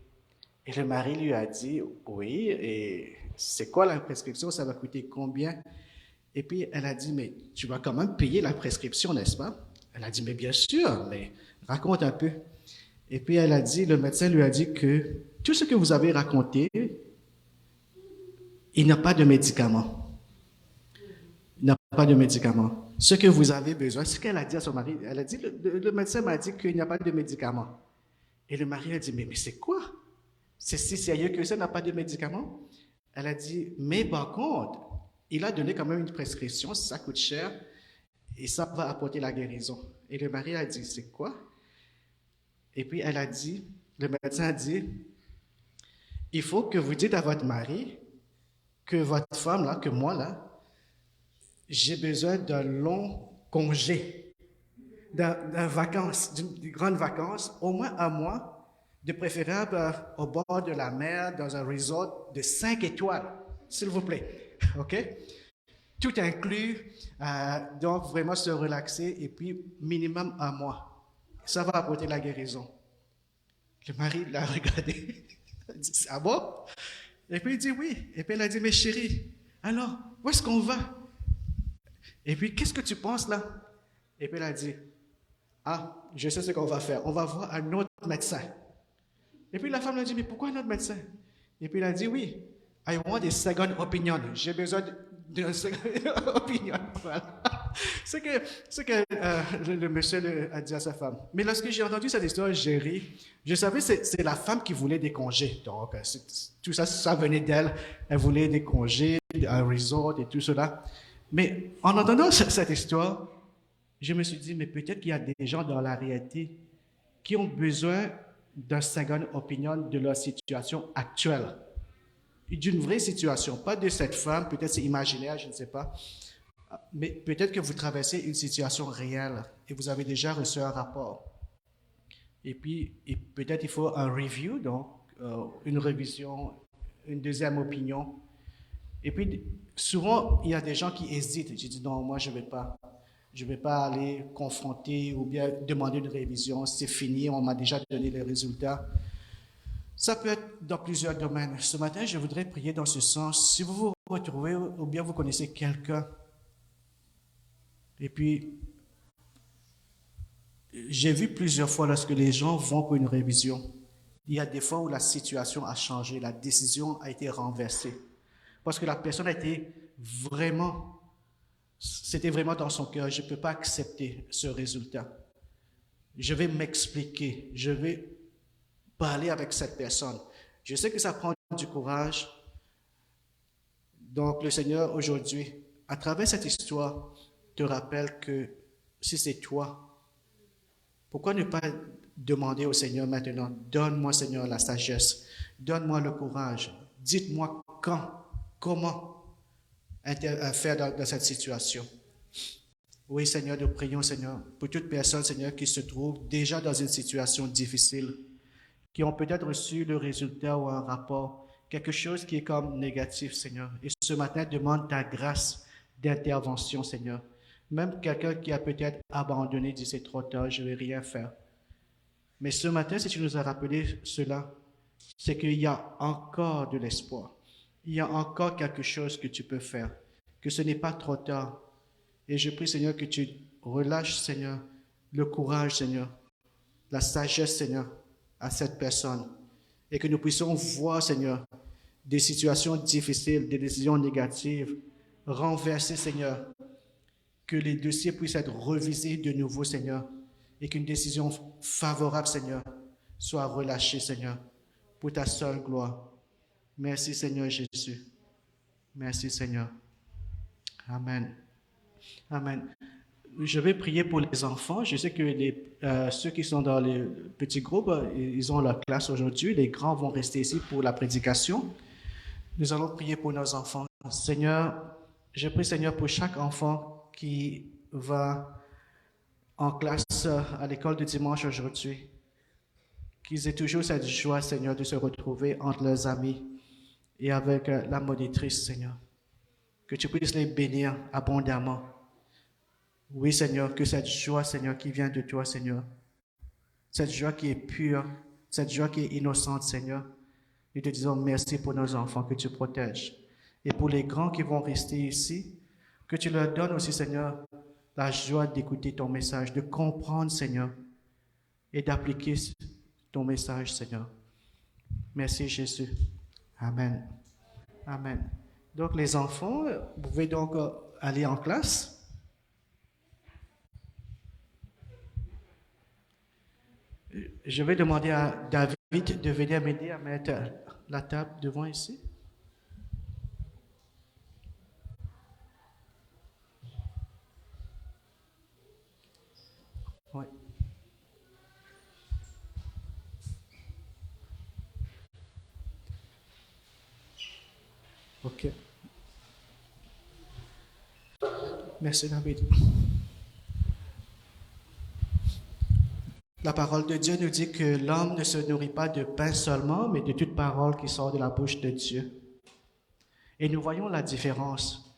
Et le mari lui a dit, oui, et c'est quoi la prescription, ça va coûter combien? Et puis, elle a dit, mais tu vas quand même payer la prescription, n'est-ce pas? Elle a dit, mais bien sûr, mais raconte un peu. Et puis, elle a dit, le médecin lui a dit que tout ce que vous avez raconté, il n'y a pas de médicament. Il n'y a pas de médicament. Ce que vous avez besoin, ce qu'elle a dit à son mari, elle a dit, le médecin m'a dit qu'il n'y a pas de médicament. Et le mari a dit, mais c'est quoi? C'est si sérieux que ça n'a pas de médicament? Elle a dit, mais par contre, il a donné quand même une prescription, ça coûte cher. Et ça va apporter la guérison. Et le mari a dit, c'est quoi? Et puis elle a dit, le médecin a dit, il faut que vous dites à votre mari que votre femme, là, que moi, là, j'ai besoin d'un long congé, d'une vacances, d'une grande vacances, au moins un mois, de préférable au bord de la mer, dans un resort de 5 étoiles, s'il vous plaît. OK? Tout inclus, donc vraiment se relaxer, et puis minimum un mois. Ça va apporter la guérison. Le mari l'a regardé. Il dit, ah bon? Et puis il dit oui. Et puis elle a dit, mais chérie, alors, où est-ce qu'on va? Et puis, qu'est-ce que tu penses là? Et puis elle a dit, ah, je sais ce qu'on va faire. On va voir un autre médecin. Et puis la femme lui a dit, mais pourquoi un autre médecin? Et puis il a dit, oui, I want a second opinion. J'ai besoin d'une seconde opinion. Voilà. C'est que le monsieur a dit à sa femme. Mais lorsque j'ai entendu cette histoire, j'ai ri. Je savais que c'est la femme qui voulait des congés. Donc, tout ça, ça venait d'elle. Elle voulait des congés, un resort et tout cela. Mais en entendant cette histoire, je me suis dit, mais peut-être qu'il y a des gens dans la réalité qui ont besoin d'une seconde opinion de leur situation actuelle. D'une vraie situation, pas de cette femme, peut-être c'est imaginaire, je ne sais pas. Mais peut-être que vous traversez une situation réelle et vous avez déjà reçu un rapport. Et puis, peut-être il faut un review, donc une révision, une deuxième opinion. Et puis, souvent, il y a des gens qui hésitent. Je dis, non, moi, je ne vais pas aller confronter ou bien demander une révision. C'est fini, on m'a déjà donné les résultats. Ça peut être dans plusieurs domaines. Ce matin, je voudrais prier dans ce sens. Si vous vous retrouvez ou bien vous connaissez quelqu'un, et puis, j'ai vu plusieurs fois lorsque les gens vont pour une révision, il y a des fois où la situation a changé, la décision a été renversée. Parce que la personne a été vraiment, c'était vraiment dans son cœur, je ne peux pas accepter ce résultat. Je vais m'expliquer, je vais parler avec cette personne. Je sais que ça prend du courage. Donc le Seigneur aujourd'hui, à travers cette histoire, te rappelle que si c'est toi, pourquoi ne pas demander au Seigneur maintenant, donne-moi Seigneur la sagesse, donne-moi le courage, dites-moi quand, comment faire dans cette situation. Oui Seigneur, nous prions Seigneur pour toute personne Seigneur qui se trouve déjà dans une situation difficile, qui ont peut-être reçu le résultat ou un rapport, quelque chose qui est comme négatif Seigneur. Et ce matin, demande ta grâce d'intervention Seigneur. Même quelqu'un qui a peut-être abandonné, dit c'est trop tard, je ne vais rien faire. Mais ce matin, si tu nous as rappelé cela, c'est qu'il y a encore de l'espoir. Il y a encore quelque chose que tu peux faire, que ce n'est pas trop tard. Et je prie, Seigneur, que tu relâches, Seigneur, le courage, Seigneur, la sagesse, Seigneur, à cette personne. Et que nous puissions voir, Seigneur, des situations difficiles, des décisions négatives, renverser, Seigneur, que les dossiers puissent être revisés de nouveau, Seigneur, et qu'une décision favorable, Seigneur, soit relâchée, Seigneur, pour ta seule gloire. Merci, Seigneur Jésus. Merci, Seigneur. Amen. Amen. Je vais prier pour les enfants. Je sais que ceux qui sont dans les petits groupes, ils ont leur classe aujourd'hui. Les grands vont rester ici pour la prédication. Nous allons prier pour nos enfants. Seigneur, je prie, Seigneur, pour chaque enfant qui va en classe à l'école de dimanche aujourd'hui, qu'ils aient toujours cette joie, Seigneur, de se retrouver entre leurs amis et avec la monitrice, Seigneur. Que tu puisses les bénir abondamment. Oui, Seigneur, que cette joie, Seigneur, qui vient de toi, Seigneur, cette joie qui est pure, cette joie qui est innocente, Seigneur, nous te disons merci pour nos enfants que tu protèges. Et pour les grands qui vont rester ici, que tu leur donnes aussi, Seigneur, la joie d'écouter ton message, de comprendre, Seigneur, et d'appliquer ton message, Seigneur. Merci, Jésus. Amen. Amen. Donc, les enfants, vous pouvez donc aller en classe. Je vais demander à David de venir m'aider à mettre la table devant ici. Oui. Ok. Merci David. La parole de Dieu nous dit que l'homme ne se nourrit pas de pain seulement, mais de toute parole qui sort de la bouche de Dieu. Et nous voyons la différence,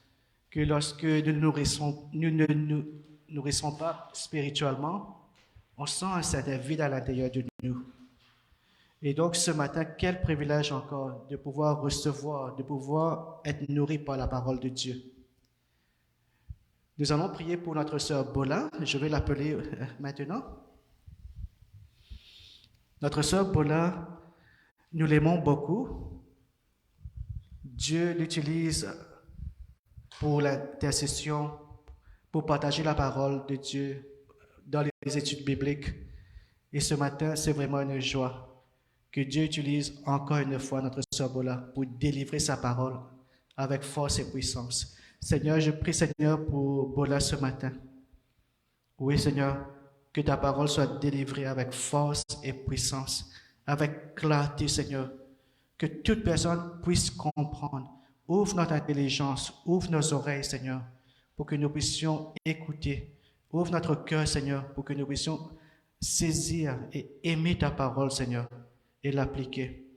que lorsque nous ne nous nourrissons pas spirituellement, on sent un certain vide à l'intérieur de nous. Et donc ce matin, quel privilège encore de pouvoir recevoir, de pouvoir être nourri par la parole de Dieu. Nous allons prier pour notre sœur Bola, je vais l'appeler maintenant. Notre sœur Bola, nous l'aimons beaucoup. Dieu l'utilise pour l'intercession, pour partager la parole de Dieu dans les études bibliques. Et ce matin, c'est vraiment une joie que Dieu utilise encore une fois notre sœur Bola pour délivrer sa parole avec force et puissance. Seigneur, je prie, Seigneur, pour Bola ce matin. Oui, Seigneur, que ta parole soit délivrée avec force et puissance, avec clarté, Seigneur. Que toute personne puisse comprendre. Ouvre notre intelligence, ouvre nos oreilles, Seigneur, pour que nous puissions écouter. Ouvre notre cœur, Seigneur, pour que nous puissions saisir et aimer ta parole, Seigneur, et l'appliquer.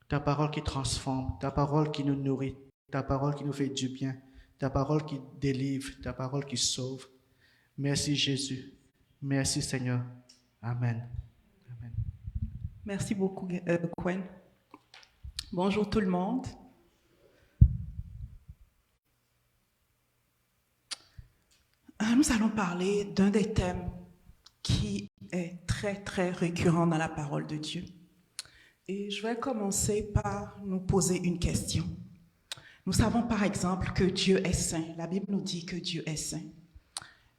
Ta parole qui transforme, ta parole qui nous nourrit, ta parole qui nous fait du bien, ta parole qui délivre, ta parole qui sauve. Merci Jésus. Merci Seigneur. Amen. Amen. Merci beaucoup, Gwen. Bonjour tout le monde. Nous allons parler d'un des thèmes qui est très, très récurrent dans la parole de Dieu. Et je vais commencer par nous poser une question. Nous savons par exemple que Dieu est saint. La Bible nous dit que Dieu est saint.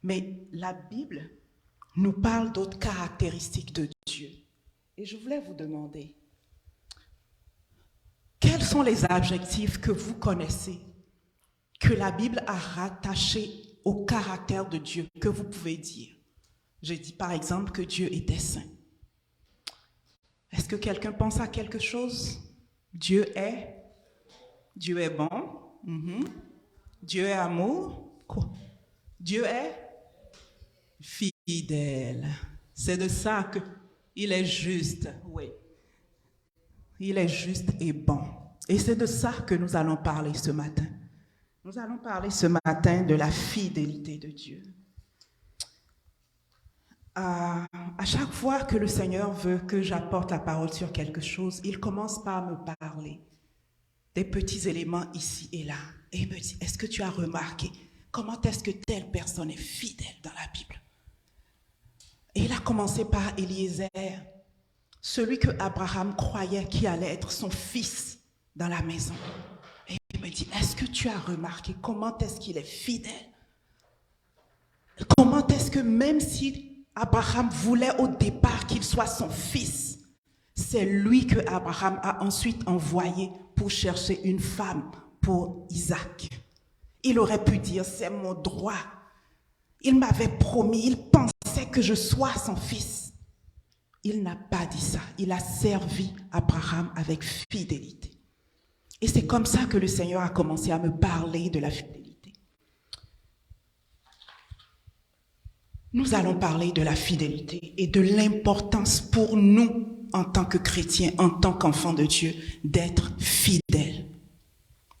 Mais la Bible nous parle d'autres caractéristiques de Dieu. Et je voulais vous demander, quels sont les adjectifs que vous connaissez, que la Bible a rattachés au caractère de Dieu, que vous pouvez dire? Je dis par exemple que Dieu était saint. Est-ce que quelqu'un pense à quelque chose? Dieu est bon. Dieu est amour. Quoi? Dieu est fidèle. C'est de ça que il est juste. Oui. Il est juste et bon. Et c'est de ça que nous allons parler ce matin. Nous allons parler ce matin de la fidélité de Dieu. À chaque fois que le Seigneur veut que j'apporte la parole sur quelque chose, il commence par me parler des petits éléments ici et là. Et il me dit, est-ce que tu as remarqué comment est-ce que telle personne est fidèle dans la Bible? Et il a commencé par Eliezer, celui que Abraham croyait qui allait être son fils dans la maison. Et il me dit, est-ce que tu as remarqué comment est-ce qu'il est fidèle? Comment est-ce que même si Abraham voulait au départ qu'il soit son fils, c'est lui que Abraham a ensuite envoyé pour chercher une femme pour Isaac. Il aurait pu dire, c'est mon droit. Il m'avait promis, il pensait que je sois son fils. Il n'a pas dit ça. Il a servi Abraham avec fidélité. Et c'est comme ça que le Seigneur a commencé à me parler de la fidélité. Nous allons parler de la fidélité et de l'importance pour nous, en tant que chrétiens, en tant qu'enfants de Dieu, d'être fidèles.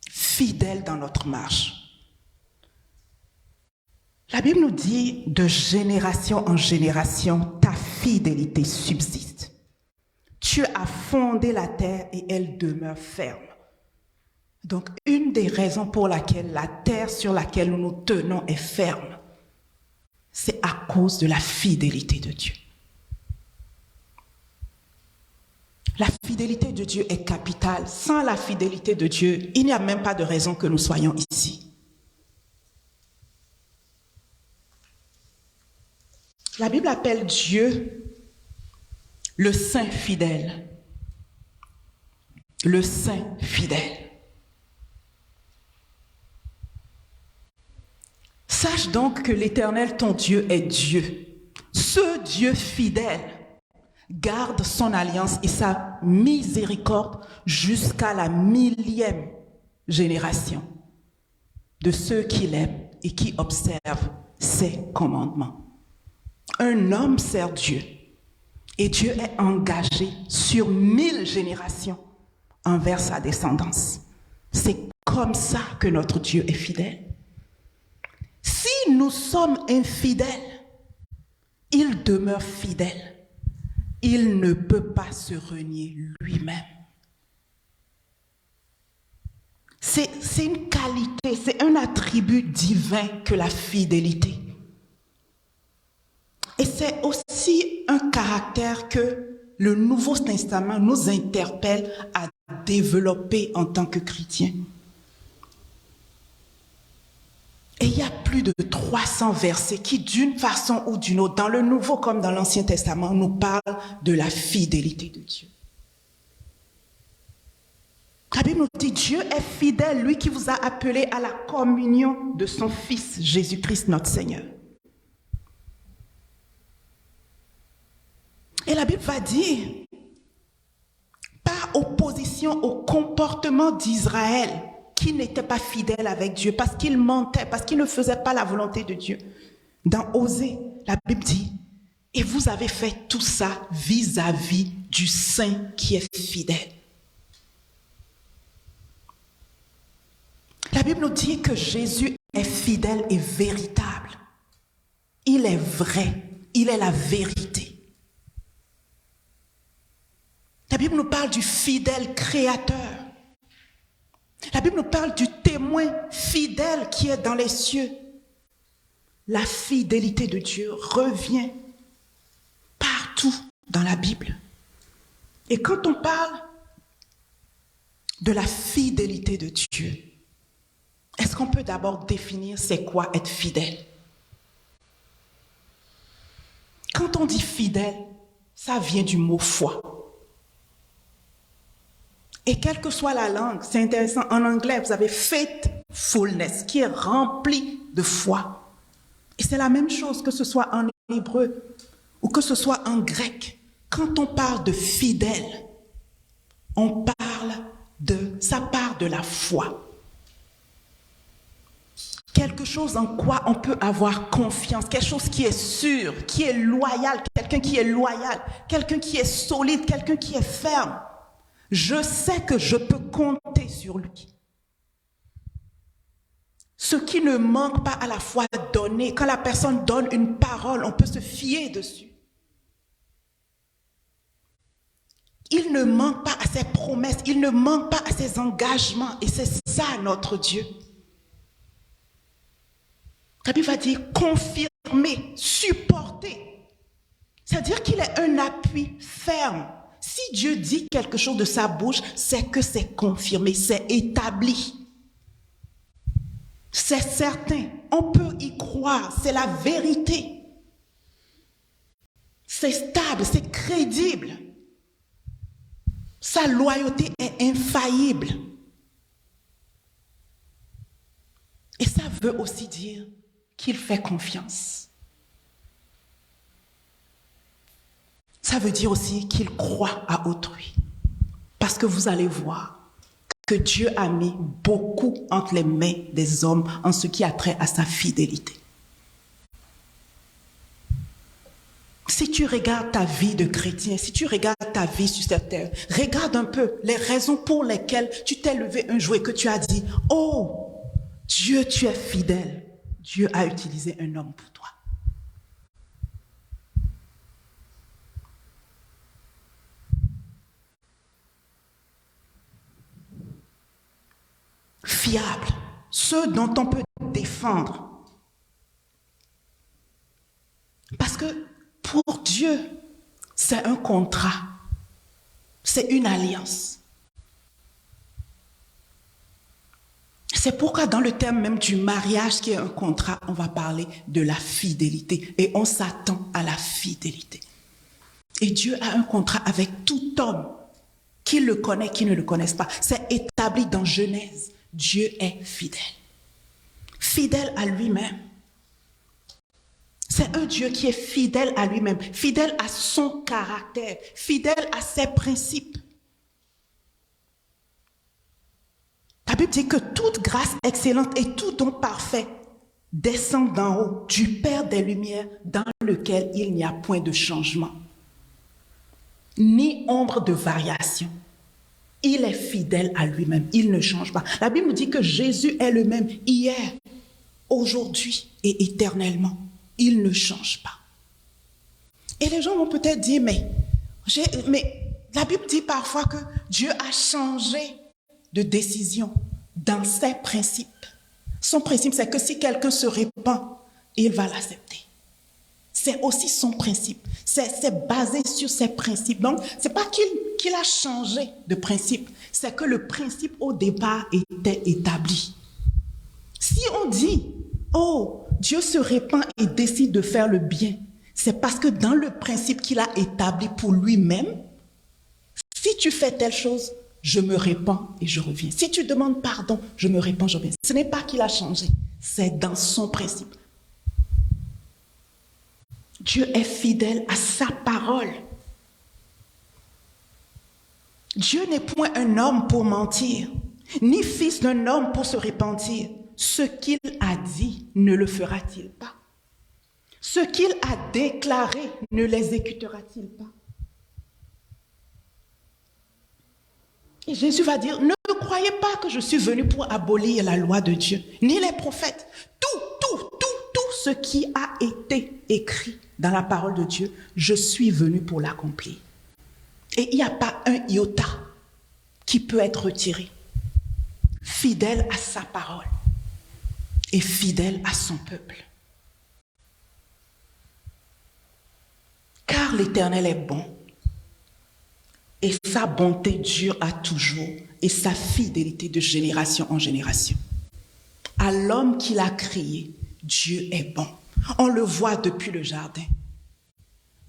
Fidèles dans notre marche. La Bible nous dit, de génération en génération, ta fidélité subsiste. Tu as fondé la terre et elle demeure ferme. Donc, une des raisons pour laquelle la terre sur laquelle nous nous tenons est ferme, c'est à cause de la fidélité de Dieu. La fidélité de Dieu est capitale. Sans la fidélité de Dieu, il n'y a même pas de raison que nous soyons ici. La Bible appelle Dieu le Saint fidèle. Le Saint fidèle. Sache donc que l'Éternel, ton Dieu, est Dieu. Ce Dieu fidèle garde son alliance et sa miséricorde jusqu'à la 1000e génération de ceux qui l'aiment et qui observent ses commandements. Un homme sert Dieu et Dieu est engagé sur 1000 générations envers sa descendance. C'est comme ça que notre Dieu est fidèle. Si nous sommes infidèles, il demeure fidèle. Il ne peut pas se renier lui-même. C'est une qualité, c'est un attribut divin que la fidélité. Et c'est aussi un caractère que le Nouveau Testament nous interpelle à développer en tant que chrétiens. Et il y a plus de 300 versets qui, d'une façon ou d'une autre, dans le Nouveau comme dans l'Ancien Testament, nous parlent de la fidélité de Dieu. La Bible nous dit, Dieu est fidèle, lui qui vous a appelé à la communion de son Fils, Jésus-Christ notre Seigneur. Et la Bible va dire, par opposition au comportement d'Israël, qui n'était pas fidèle avec Dieu, parce qu'il mentait, parce qu'il ne faisait pas la volonté de Dieu. Dans Osée, la Bible dit, et vous avez fait tout ça vis-à-vis du Saint qui est fidèle. La Bible nous dit que Jésus est fidèle et véritable. Il est vrai, il est la vérité. La Bible nous parle du fidèle créateur. La Bible nous parle du témoin fidèle qui est dans les cieux. La fidélité de Dieu revient partout dans la Bible. Et quand on parle de la fidélité de Dieu, est-ce qu'on peut d'abord définir c'est quoi être fidèle? Quand on dit fidèle, ça vient du mot foi. Et quelle que soit la langue, c'est intéressant, en anglais, vous avez faithfulness, qui est rempli de foi. Et c'est la même chose que ce soit en hébreu ou que ce soit en grec. Quand on parle de fidèle, ça part de la foi. Quelque chose en quoi on peut avoir confiance, quelque chose qui est sûr, qui est loyal, quelqu'un qui est loyal, quelqu'un qui est solide, quelqu'un qui est ferme. Je sais que je peux compter sur lui. Ce qui ne manque pas à la fois donné, quand la personne donne une parole, on peut se fier dessus. Il ne manque pas à ses promesses, il ne manque pas à ses engagements, et c'est ça notre Dieu. La Bible va dire confirmer, supporter. C'est-à-dire qu'il est un appui ferme. Si Dieu dit quelque chose de sa bouche, c'est que c'est confirmé, c'est établi. C'est certain, on peut y croire, c'est la vérité. C'est stable, c'est crédible. Sa loyauté est infaillible. Et ça veut aussi dire qu'il fait confiance. Ça veut dire aussi qu'il croit à autrui. Parce que vous allez voir que Dieu a mis beaucoup entre les mains des hommes en ce qui a trait à sa fidélité. Si tu regardes ta vie de chrétien, si tu regardes ta vie sur cette terre, regarde un peu les raisons pour lesquelles tu t'es levé un jour et que tu as dit « Oh, Dieu, tu es fidèle. Dieu a utilisé un homme pour toi. » Fiable, ceux dont on peut défendre. Parce que pour Dieu, c'est un contrat, c'est une alliance. C'est pourquoi dans le terme même du mariage qui est un contrat, on va parler de la fidélité et on s'attend à la fidélité. Et Dieu a un contrat avec tout homme, qu'il le connaît, qu'il ne le connaisse pas. C'est établi dans Genèse. Dieu est fidèle. Fidèle à lui-même. C'est un Dieu qui est fidèle à lui-même, fidèle à son caractère, fidèle à ses principes. La Bible dit que toute grâce excellente et tout don parfait descend d'en haut, du Père des Lumières, dans lequel il n'y a point de changement, ni ombre de variation. Il est fidèle à lui-même, il ne change pas. La Bible nous dit que Jésus est le même hier, aujourd'hui et éternellement. Il ne change pas. Et les gens vont peut-être dire, mais la Bible dit parfois que Dieu a changé de décision dans ses principes. Son principe, c'est que si quelqu'un se répand, il va l'accepter. C'est aussi son principe. C'est basé sur ses principes. Donc, ce n'est pas qu'il a changé de principe, c'est que le principe au départ était établi. Si on dit, oh, Dieu se répand et décide de faire le bien, c'est parce que dans le principe qu'il a établi pour lui-même, si tu fais telle chose, je me répands et je reviens. Si tu demandes pardon, je me répands, je reviens. Ce n'est pas qu'il a changé, c'est dans son principe. Dieu est fidèle à sa parole. Dieu n'est point un homme pour mentir, ni fils d'un homme pour se repentir. Ce qu'il a dit, ne le fera-t-il pas? Ce qu'il a déclaré, ne l'exécutera-t-il pas? Et Jésus va dire, ne croyez pas que je suis venu pour abolir la loi de Dieu, ni les prophètes. Tout ce qui a été écrit dans la parole de Dieu, je suis venu pour l'accomplir. Et il n'y a pas un iota qui peut être retiré. Fidèle à sa parole et fidèle à son peuple. Car l'Éternel est bon, et sa bonté dure à toujours, et sa fidélité de génération en génération. À l'homme qu'il a créé, Dieu est bon. On le voit depuis le jardin.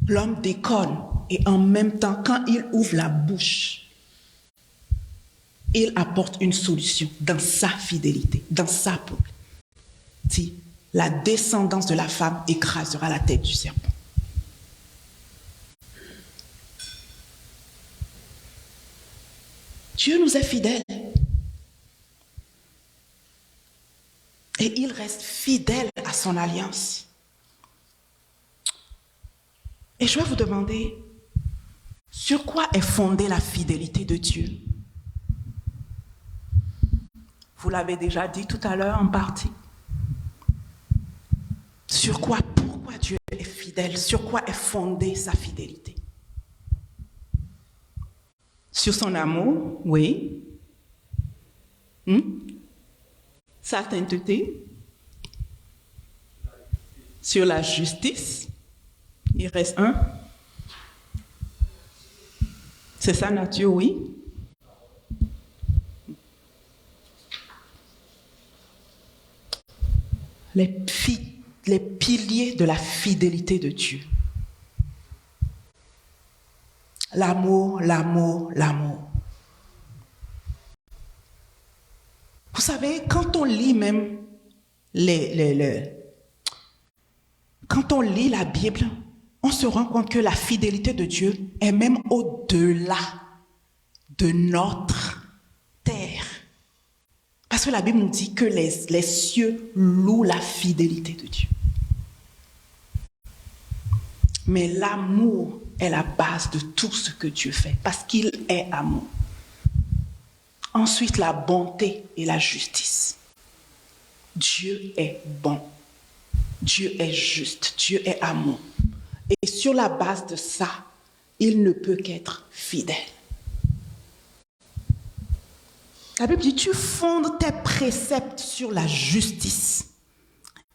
L'homme déconne, et en même temps, quand il ouvre la bouche, il apporte une solution dans sa fidélité, dans sa peuple. Si la descendance de la femme écrasera la tête du serpent. Dieu nous est fidèle. Et il reste fidèle à son alliance. Et je vais vous demander, sur quoi est fondée la fidélité de Dieu? Vous l'avez déjà dit tout à l'heure en partie. Sur quoi, pourquoi Dieu est fidèle? Sur quoi est fondée sa fidélité? Sur son amour, oui. Sa sainteté. Sur la justice. Il reste un. C'est sa nature, oui. Les piliers de la fidélité de Dieu. L'amour, l'amour, l'amour. Vous savez, quand on lit même quand on lit la Bible, on se rend compte que la fidélité de Dieu est même au-delà de notre terre. Parce que la Bible nous dit que les cieux louent la fidélité de Dieu. Mais l'amour est la base de tout ce que Dieu fait, parce qu'il est amour. Ensuite, la bonté et la justice. Dieu est bon. Dieu est juste. Dieu est amour. Et sur la base de ça, il ne peut qu'être fidèle. La Bible dit, tu fondes tes préceptes sur la justice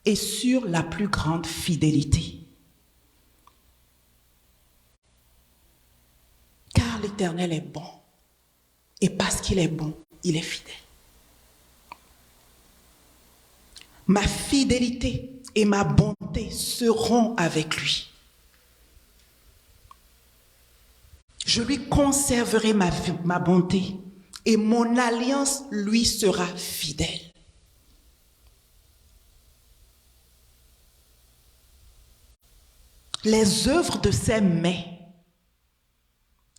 et sur la plus grande fidélité. Car l'Éternel est bon. Et parce qu'il est bon, il est fidèle. Ma fidélité et ma bonté seront avec lui. Je lui conserverai ma bonté et mon alliance lui sera fidèle. Les œuvres de ses mains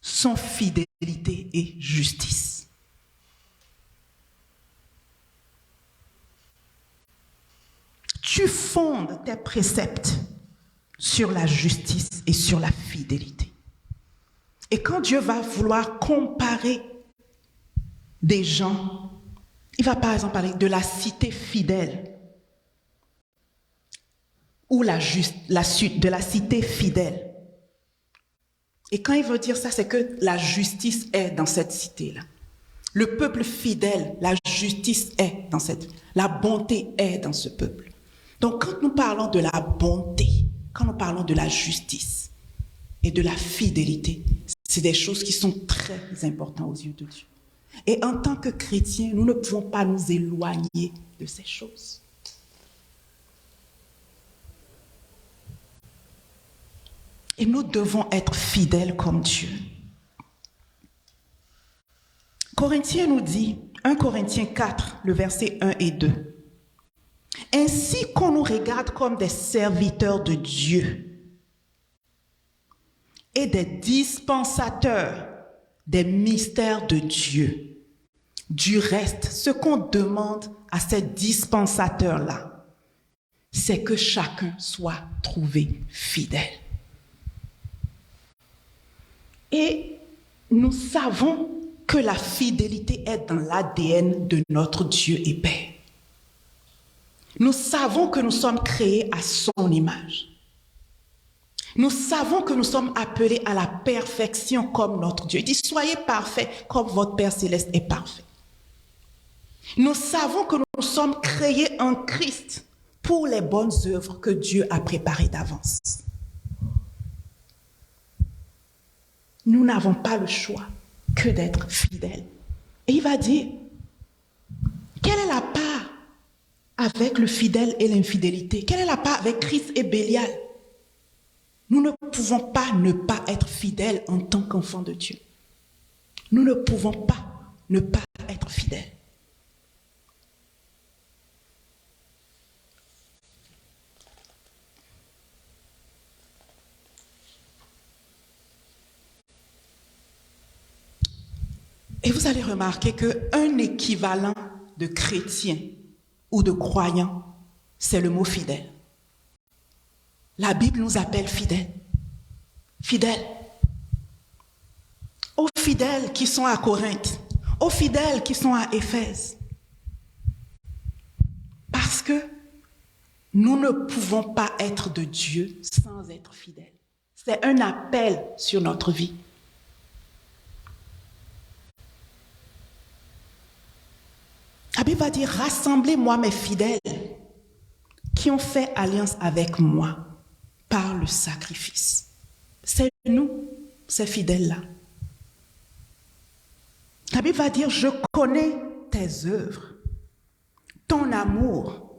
sont fidélité et justice. Tu fondes tes préceptes sur la justice et sur la fidélité. Et quand Dieu va vouloir comparer des gens, il va par exemple parler de la cité fidèle ou de la cité fidèle. Et quand il veut dire ça, c'est que la justice est dans cette cité-là. Le peuple fidèle, la justice est dans cette... La bonté est dans ce peuple. Donc quand nous parlons de la bonté, quand nous parlons de la justice et de la fidélité, c'est des choses qui sont très importantes aux yeux de Dieu. Et en tant que chrétiens, nous ne pouvons pas nous éloigner de ces choses. Et nous devons être fidèles comme Dieu. Corinthiens nous dit, 1 Corinthiens 4, le verset 1 et 2. Ainsi qu'on nous regarde comme des serviteurs de Dieu et des dispensateurs des mystères de Dieu. Du reste, ce qu'on demande à ces dispensateurs-là, c'est que chacun soit trouvé fidèle. Et nous savons que la fidélité est dans l'ADN de notre Dieu et Père. Nous savons que nous sommes créés à son image. Nous savons que nous sommes appelés à la perfection comme notre Dieu. Il dit, soyez parfaits comme votre Père céleste est parfait. Nous savons que nous sommes créés en Christ pour les bonnes œuvres que Dieu a préparées d'avance. Nous n'avons pas le choix que d'être fidèles. Et il va dire, quelle est la part avec le fidèle et l'infidélité? Quelle est la part avec Christ et Bélial? Nous ne pouvons pas ne pas être fidèles en tant qu'enfants de Dieu. Nous ne pouvons pas ne pas être fidèles. Et vous allez remarquer qu'un équivalent de chrétien ou de croyant, c'est le mot fidèle. La Bible nous appelle fidèles. Fidèles. Aux fidèles qui sont à Corinthe, aux fidèles qui sont à Éphèse. Parce que nous ne pouvons pas être de Dieu sans être fidèles. C'est un appel sur notre vie. La Bible va dire, rassemblez-moi mes fidèles qui ont fait alliance avec moi par le sacrifice. C'est nous, ces fidèles-là. La Bible va dire, je connais tes œuvres, ton amour,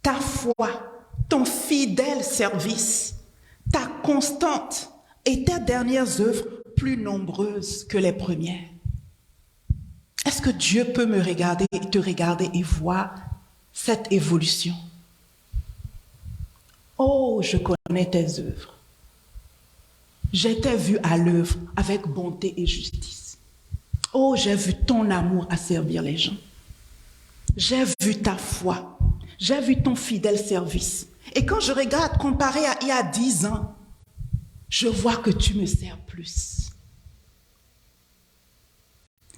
ta foi, ton fidèle service, ta constante et tes dernières œuvres plus nombreuses que les premières. Est-ce que Dieu peut me regarder, te regarder et voir cette évolution? Oh, je connais tes œuvres. J'étais vu à l'œuvre avec bonté et justice. Oh, j'ai vu ton amour à servir les gens. J'ai vu ta foi. J'ai vu ton fidèle service. Et quand je regarde comparé à il y a 10 ans, je vois que tu me sers plus.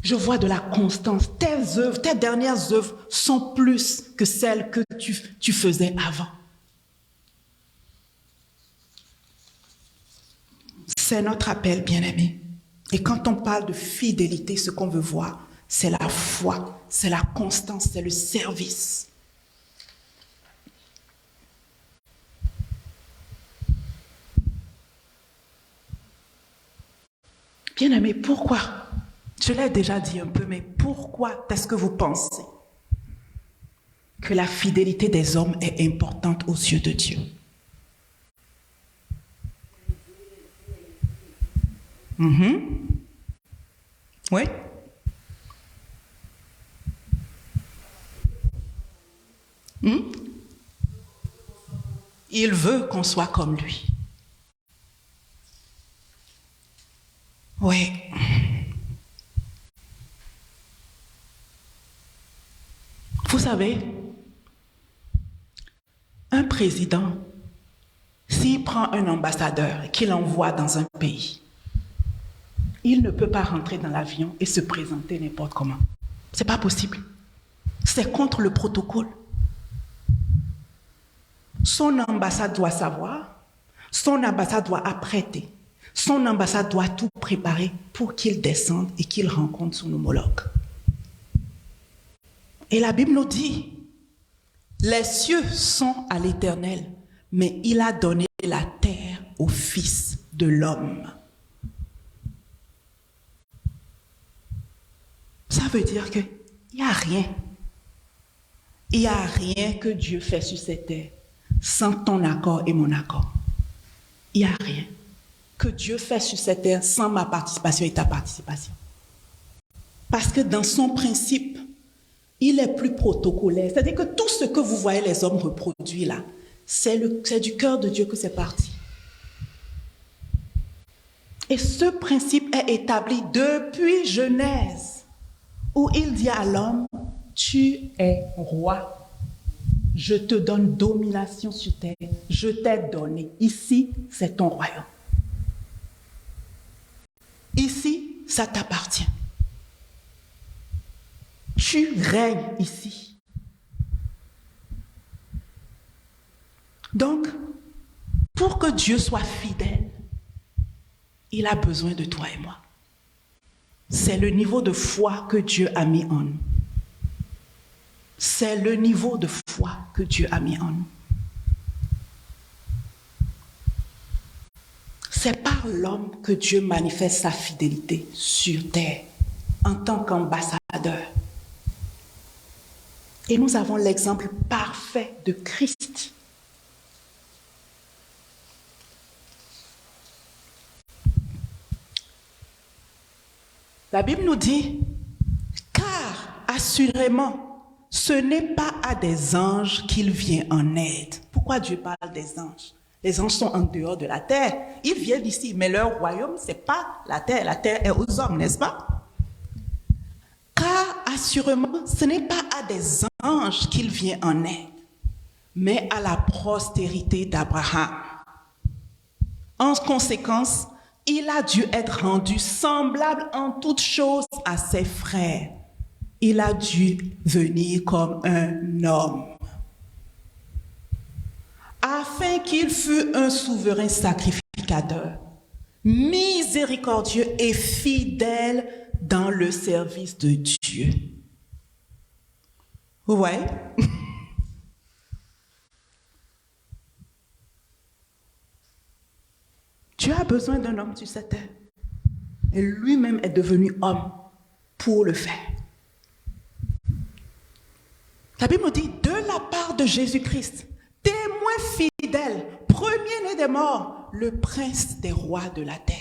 Je vois de la constance. Tes œuvres, tes dernières œuvres sont plus que celles que tu faisais avant. C'est notre appel, bien-aimés. Et quand on parle de fidélité, ce qu'on veut voir, c'est la foi, c'est la constance, c'est le service. Bien-aimés, pourquoi? Je l'ai déjà dit un peu, mais pourquoi est-ce que vous pensez que la fidélité des hommes est importante aux yeux de Dieu? Oui. Il veut qu'on soit comme lui. Oui. Vous savez, un président, s'il prend un ambassadeur et qu'il l'envoie dans un pays, il ne peut pas rentrer dans l'avion et se présenter n'importe comment. Ce n'est pas possible. C'est contre le protocole. Son ambassade doit savoir, son ambassade doit apprêter, son ambassade doit tout préparer pour qu'il descende et qu'il rencontre son homologue. Et la Bible nous dit, les cieux sont à l'Éternel, mais il a donné la terre au Fils de l'homme. Ça veut dire qu'il n'y a rien. Il n'y a rien que Dieu fait sur cette terre sans ton accord et mon accord. Il n'y a rien que Dieu fait sur cette terre sans ma participation et ta participation. Parce que dans son principe, il est plus protocolaire. C'est-à-dire que tout ce que vous voyez les hommes reproduire là, c'est du cœur de Dieu que c'est parti. Et ce principe est établi depuis Genèse, où il dit à l'homme, tu es roi, je te donne domination sur terre, je t'ai donné. Ici, c'est ton royaume. Ici, ça t'appartient. Tu règnes ici. Donc, pour que Dieu soit fidèle, il a besoin de toi et moi. C'est le niveau de foi que Dieu a mis en nous. C'est le niveau de foi que Dieu a mis en nous. C'est par l'homme que Dieu manifeste sa fidélité sur terre en tant qu'ambassadeur. Et nous avons l'exemple parfait de Christ. La Bible nous dit, car assurément, ce n'est pas à des anges qu'il vient en aide. Pourquoi Dieu parle des anges? Les anges sont en dehors de la terre. Ils viennent ici, mais leur royaume, ce n'est pas la terre. La terre est aux hommes, n'est-ce pas? Car assurément, ce n'est pas à des anges qu'il vient en aide, mais à la postérité d'Abraham. En conséquence, il a dû être rendu semblable en toutes choses à ses frères. Il a dû venir comme un homme, afin qu'il fût un souverain sacrificateur, miséricordieux et fidèle dans le service de Dieu. Vous voyez? Dieu a besoin d'un homme sur cette terre. Et lui-même est devenu homme pour le faire. La Bible nous dit, de la part de Jésus-Christ, témoin fidèle, premier-né des morts, le prince des rois de la terre.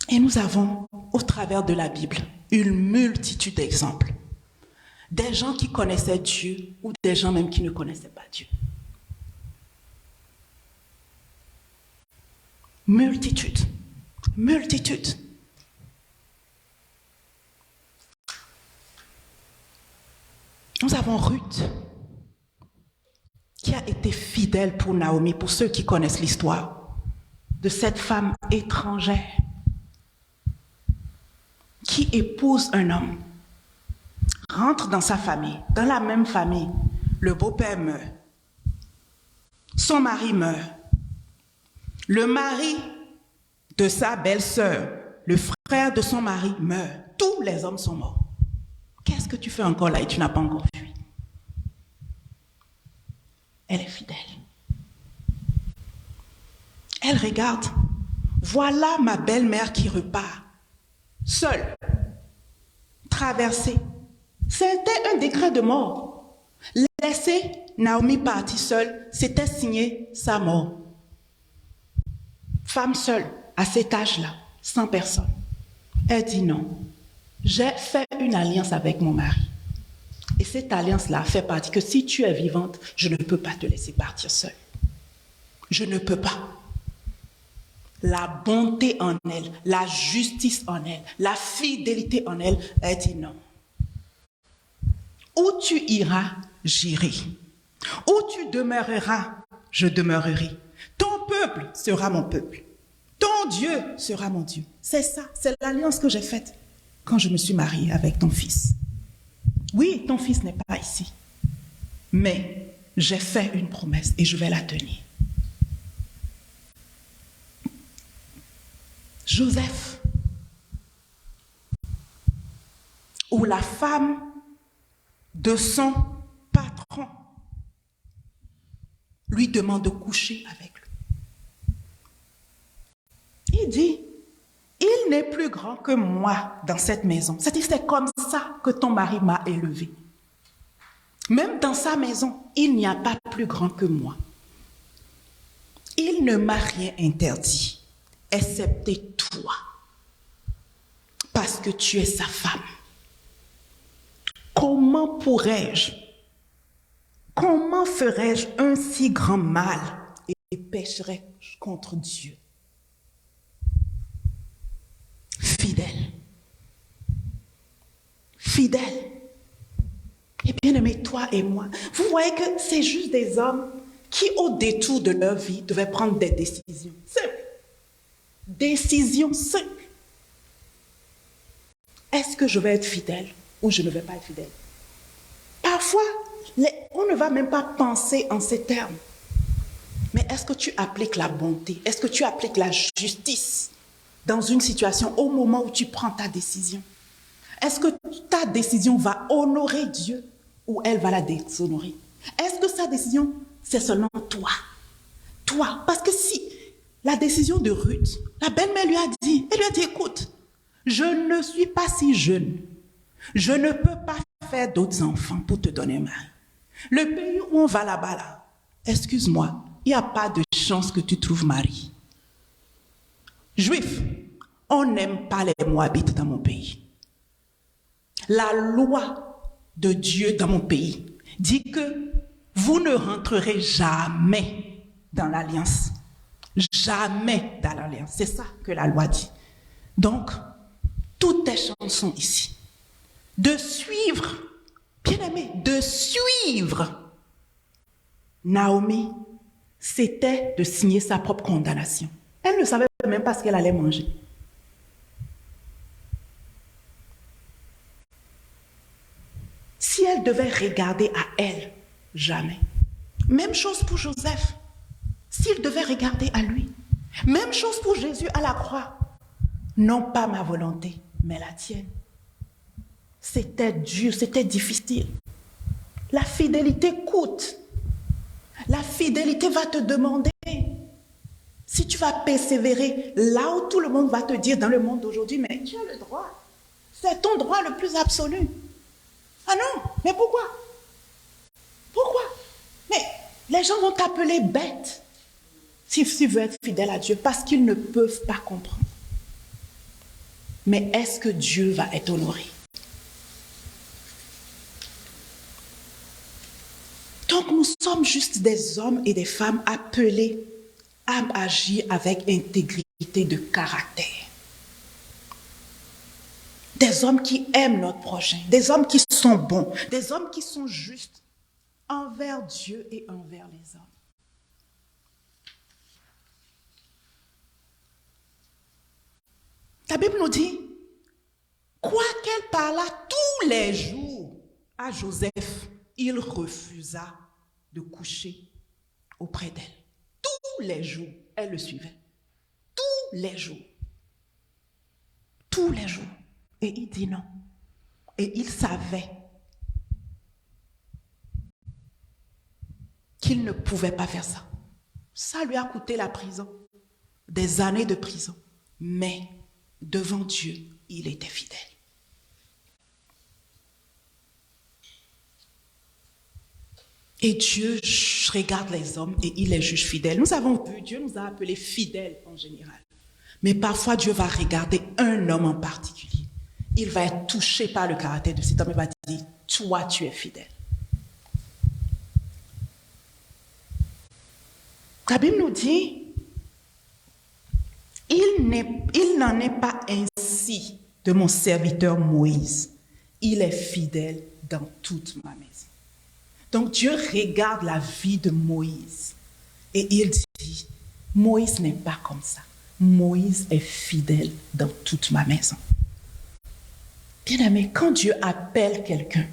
Et nous avons, au travers de la Bible, une multitude d'exemples. Des gens qui connaissaient Dieu ou des gens même qui ne connaissaient pas Dieu. Multitude. Multitude. Nous avons Ruth, qui a été fidèle pour Naomi, pour ceux qui connaissent l'histoire de cette femme étrangère qui épouse un homme, rentre dans sa famille, dans la même famille, le beau-père meurt, son mari meurt, le mari de sa belle-sœur, le frère de son mari meurt, tous les hommes sont morts. Qu'est-ce que tu fais encore là et tu n'as pas encore fui? Elle est fidèle. Elle regarde, voilà ma belle-mère qui repart. Seule, traversée. C'était un décret de mort. Laisser Naomi partir seule, c'était signer sa mort. Femme seule, à cet âge-là, sans personne. Elle dit non. J'ai fait une alliance avec mon mari. Et cette alliance-là fait partie que si tu es vivante, je ne peux pas te laisser partir seule. Je ne peux pas. La bonté en elle, la justice en elle, la fidélité en elle, elle dit non. Où tu iras, j'irai. Où tu demeureras, je demeurerai. Ton peuple sera mon peuple. Ton Dieu sera mon Dieu. C'est ça, c'est l'alliance que j'ai faite quand je me suis mariée avec ton fils. Oui, ton fils n'est pas ici, mais j'ai fait une promesse et je vais la tenir. Joseph, ou la femme de son patron, lui demande de coucher avec lui. Il dit, il n'est plus grand que moi dans cette maison. C'est-à-dire, c'est comme ça que ton mari m'a élevé. Même dans sa maison, il n'y a pas plus grand que moi. Il ne m'a rien interdit, excepté toi, parce que tu es sa femme. Comment ferais-je un si grand mal et pécherais-je contre Dieu? Fidèle. Fidèle. Et bien aimé, toi et moi, vous voyez que c'est juste des hommes qui, au détour de leur vie, devaient prendre des décisions simples. Décisions simples. Est-ce que je vais être fidèle ou je ne vais pas être fidèle? Parfois, on ne va même pas penser en ces termes. Mais est-ce que tu appliques la bonté? Est-ce que tu appliques la justice dans une situation au moment où tu prends ta décision? Est-ce que ta décision va honorer Dieu ou elle va la déshonorer? Est-ce que sa décision, c'est seulement toi? Toi. Parce que si la décision de Ruth, la belle-mère lui a dit, elle lui a dit, écoute, je ne suis pas si jeune. Je ne peux pas faire d'autres enfants pour te donner un mari. Le pays où on va là-bas, là, excuse-moi, il n'y a pas de chance que tu trouves mari. Juifs, on n'aime pas les Moabites dans mon pays. La loi de Dieu dans mon pays dit que vous ne rentrerez jamais dans l'alliance. Jamais dans l'alliance. C'est ça que la loi dit. Donc, toutes tes chances sont ici. De suivre, bien aimé, de suivre Naomi, c'était de signer sa propre condamnation. Elle ne savait même pas ce qu'elle allait manger. Si elle devait regarder à elle, jamais. Même chose pour Joseph. S'il devait regarder à lui. Même chose pour Jésus à la croix. Non pas ma volonté, mais la tienne. C'était dur, c'était difficile. La fidélité coûte. La fidélité va te demander si tu vas persévérer là où tout le monde va te dire dans le monde d'aujourd'hui, mais tu as le droit. C'est ton droit le plus absolu. Ah non, mais pourquoi? Pourquoi? Mais les gens vont t'appeler bête si tu veux être fidèle à Dieu parce qu'ils ne peuvent pas comprendre. Mais est-ce que Dieu va être honoré? Donc nous sommes juste des hommes et des femmes appelés à agir avec intégrité de caractère. Des hommes qui aiment notre prochain, des hommes qui sont bons, des hommes qui sont justes envers Dieu et envers les hommes. La Bible nous dit, quoiqu'elle parlât tous les jours à Joseph, il refusa de coucher auprès d'elle. Tous les jours, elle le suivait. Tous les jours. Tous les jours. Et il dit non. Et il savait qu'il ne pouvait pas faire ça. Ça lui a coûté la prison. Des années de prison. Mais devant Dieu, il était fidèle. Et Dieu regarde les hommes et il les juge fidèles. Nous avons vu, Dieu nous a appelés fidèles en général. Mais parfois, Dieu va regarder un homme en particulier. il va être touché par le caractère de cet homme et va dire, toi, tu es fidèle. La Bible nous dit, il n'en est pas ainsi de mon serviteur Moïse. Il est fidèle dans toute ma maison. Donc Dieu regarde la vie de Moïse et il dit, Moïse n'est pas comme ça. Moïse est fidèle dans toute ma maison. Bien-aimé, quand Dieu appelle quelqu'un,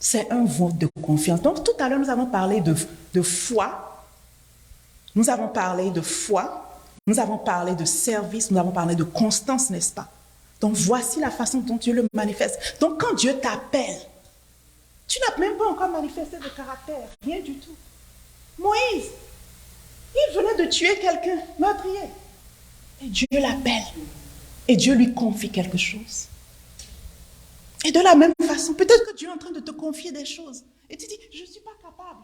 c'est un vote de confiance. Donc tout à l'heure, nous avons parlé de foi. Nous avons parlé de foi. Nous avons parlé de service. Nous avons parlé de constance, n'est-ce pas? Donc voici la façon dont Dieu le manifeste. Donc quand Dieu t'appelle, tu n'as même pas encore manifesté de caractère, rien du tout. Moïse, il venait de tuer quelqu'un, meurtrier. Et Dieu l'appelle. Et Dieu lui confie quelque chose. Et de la même façon, peut-être que Dieu est en train de te confier des choses. Et tu dis, je ne suis pas capable.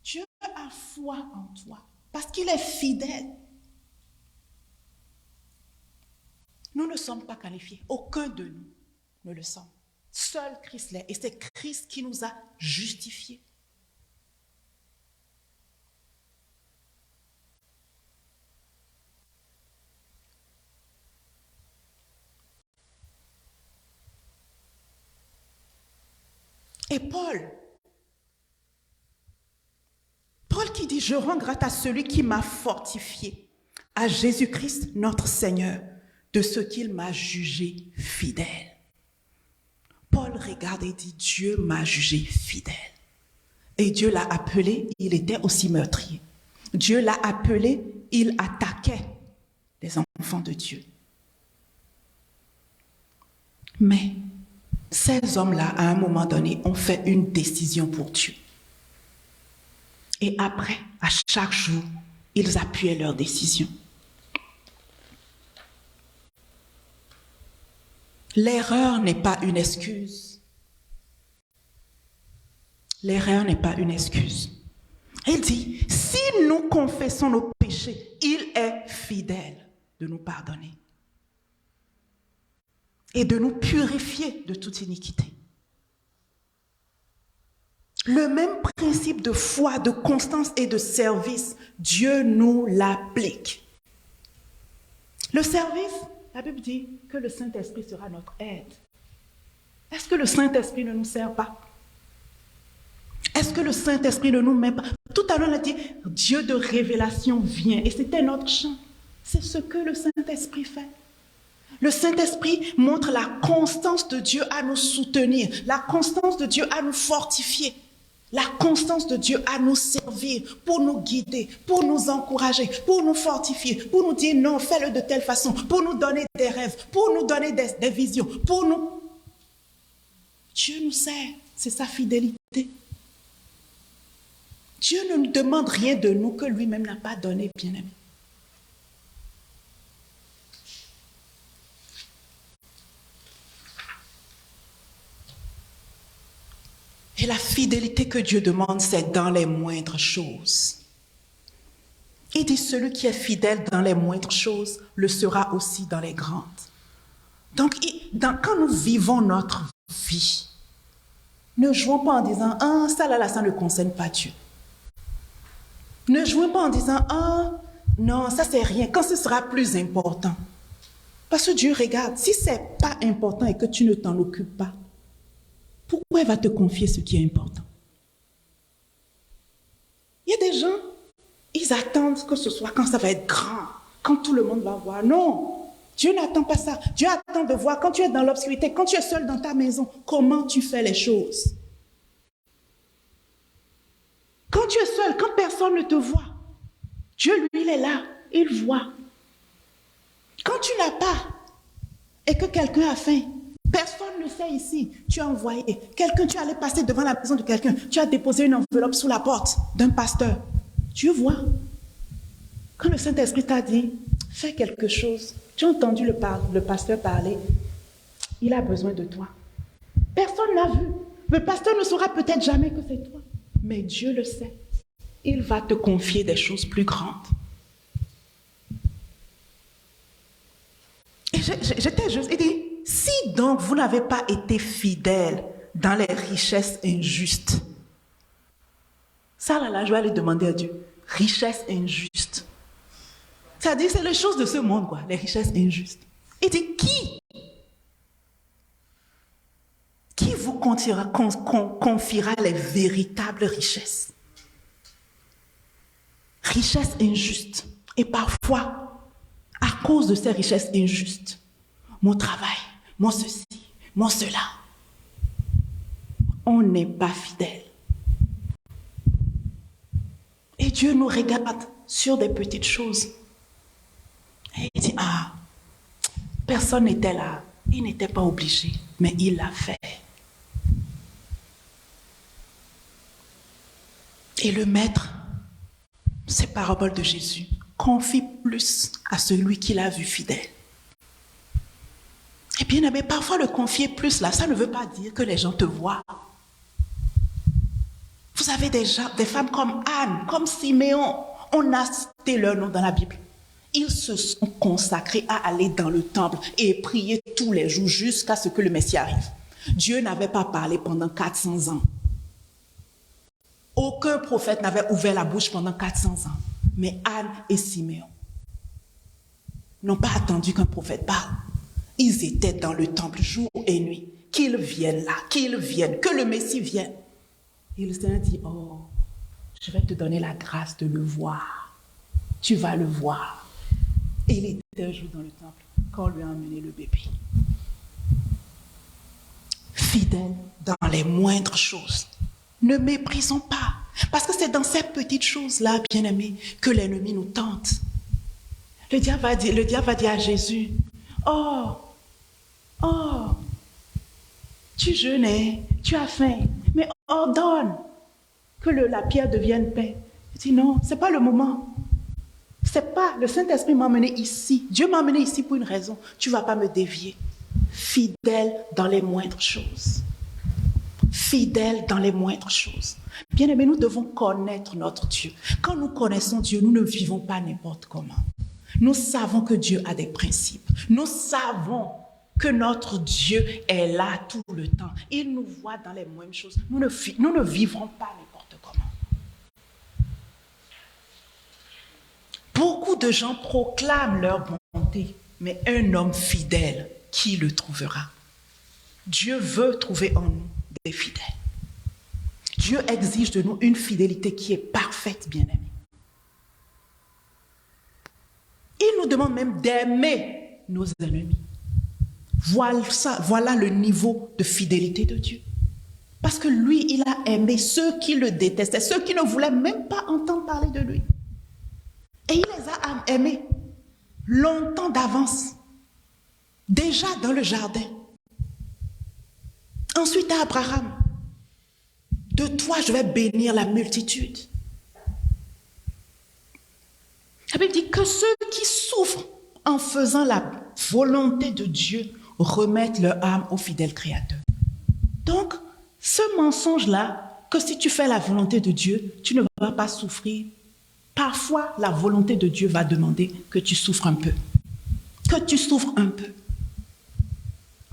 Dieu a foi en toi. Parce qu'il est fidèle. Nous ne sommes pas qualifiés. Aucun de nous ne le sommes. Seul Christ l'est. Et c'est Christ qui nous a justifiés. Et Paul qui dit, je rends grâce à celui qui m'a fortifié, à Jésus-Christ notre Seigneur, de ce qu'il m'a jugé fidèle. Paul regarde et dit, Dieu m'a jugé fidèle. Et Dieu l'a appelé, il était aussi meurtrier. Dieu l'a appelé, il attaquait les enfants de Dieu. Mais ces hommes-là, à un moment donné, ont fait une décision pour Dieu. Et après, à chaque jour, ils appuyaient leur décision. L'erreur n'est pas une excuse. L'erreur n'est pas une excuse. Il dit, si nous confessons nos péchés, il est fidèle de nous pardonner et de nous purifier de toute iniquité. Le même principe de foi, de constance et de service, Dieu nous l'applique. Le service, la Bible dit que le Saint-Esprit sera notre aide. Est-ce que le Saint-Esprit ne nous sert pas? Est-ce que le Saint-Esprit ne nous met pas? Tout à l'heure, on a dit, Dieu de révélation vient. Et c'était notre chant. C'est ce que le Saint-Esprit fait. Le Saint-Esprit montre la constance de Dieu à nous soutenir, la constance de Dieu à nous fortifier, la constance de Dieu à nous servir, pour nous guider, pour nous encourager, pour nous fortifier, pour nous dire non, fais-le de telle façon, pour nous donner des rêves, pour nous donner des visions, pour nous... Dieu nous sert, c'est sa fidélité. Dieu ne nous demande rien de nous que lui-même n'a pas donné, bien-aimé. Et la fidélité que Dieu demande, c'est dans les moindres choses. Il dit, celui qui est fidèle dans les moindres choses le sera aussi dans les grandes. Donc, quand nous vivons notre vie, ne jouons pas en disant, ah, ça là, ça ne concerne pas Dieu. Ne jouons pas en disant, ah, non, ça c'est rien, quand ce sera plus important. Parce que Dieu regarde, si ce n'est pas important et que tu ne t'en occupes pas, pourquoi il va te confier ce qui est important? Il y a des gens, ils attendent que ce soit quand ça va être grand, quand tout le monde va voir. Non, Dieu n'attend pas ça. Dieu attend de voir quand tu es dans l'obscurité, quand tu es seul dans ta maison, comment tu fais les choses. Quand tu es seul, quand personne ne te voit, Dieu, lui, il est là, il voit. Quand tu n'as pas et que quelqu'un a faim, personne ne sait ici, tu as envoyé quelqu'un, tu allais passer devant la maison de quelqu'un, tu as déposé une enveloppe sous la porte d'un pasteur. Dieu voit. Quand le Saint-Esprit t'a dit, fais quelque chose, tu as entendu le pasteur parler, il a besoin de toi. Personne n'a vu. Le pasteur ne saura peut-être jamais que c'est toi, mais Dieu le sait. Il va te confier des choses plus grandes. Et j'étais juste, il dit, si donc vous n'avez pas été fidèle dans les richesses injustes, ça là, je vais aller demander à Dieu, richesses injustes. C'est-à-dire, c'est les choses de ce monde, quoi, les richesses injustes. Il dit, qui vous confiera les véritables richesses? Richesses injustes. Et parfois, à cause de ces richesses injustes, mon travail, mon ceci, mon cela, on n'est pas fidèle. Et Dieu nous regarde sur des petites choses. Et il dit, personne n'était là, il n'était pas obligé, mais il l'a fait. Et le maître, ces paraboles de Jésus, confie plus à celui qui l'a vu fidèle. Et bien, mais parfois le confier plus là, ça ne veut pas dire que les gens te voient. Vous avez des femmes comme Anne, comme Siméon, on a cité leur nom dans la Bible. Ils se sont consacrés à aller dans le temple et prier tous les jours jusqu'à ce que le Messie arrive. Dieu n'avait pas parlé pendant 400 ans. Aucun prophète n'avait ouvert la bouche pendant 400 ans. Mais Anne et Siméon n'ont pas attendu qu'un prophète parle. Ils étaient dans le temple jour et nuit. Qu'ils viennent là, qu'ils viennent, que le Messie vienne. Et le Seigneur dit, je vais te donner la grâce de le voir. Tu vas le voir. Et il était un jour dans le temple quand on lui a emmené le bébé. Fidèle dans les moindres choses. Ne méprisons pas. Parce que c'est dans ces petites choses-là, bien-aimés, que l'ennemi nous tente. Le diable va dire à Jésus, tu jeûnais, tu as faim, mais ordonne que la pierre devienne pain. Il dit non, ce n'est pas le moment. C'est pas, le Saint-Esprit m'a emmené ici. Dieu m'a emmené ici pour une raison. Tu ne vas pas me dévier. Fidèle dans les moindres choses. Fidèle dans les moindres choses. Bien-aimés, nous devons connaître notre Dieu. Quand nous connaissons Dieu, nous ne vivons pas n'importe comment. Nous savons que Dieu a des principes. Nous savons que notre Dieu est là tout le temps. Il nous voit dans les mêmes choses. Nous ne vivrons pas n'importe comment. Beaucoup de gens proclament leur bonté, mais un homme fidèle, qui le trouvera? Dieu veut trouver en nous des fidèles. Dieu exige de nous une fidélité qui est parfaite, bien-aimés. Il nous demande même d'aimer nos ennemis. Voilà le niveau de fidélité de Dieu. Parce que lui, il a aimé ceux qui le détestaient, ceux qui ne voulaient même pas entendre parler de lui. Et il les a aimés longtemps d'avance, déjà dans le jardin. Ensuite à Abraham, de toi je vais bénir la multitude. La Bible dit que ceux qui souffrent en faisant la volonté de Dieu remettent leur âme au fidèle Créateur. Donc, ce mensonge-là, que si tu fais la volonté de Dieu, tu ne vas pas souffrir. Parfois, la volonté de Dieu va demander que tu souffres un peu. Que tu souffres un peu.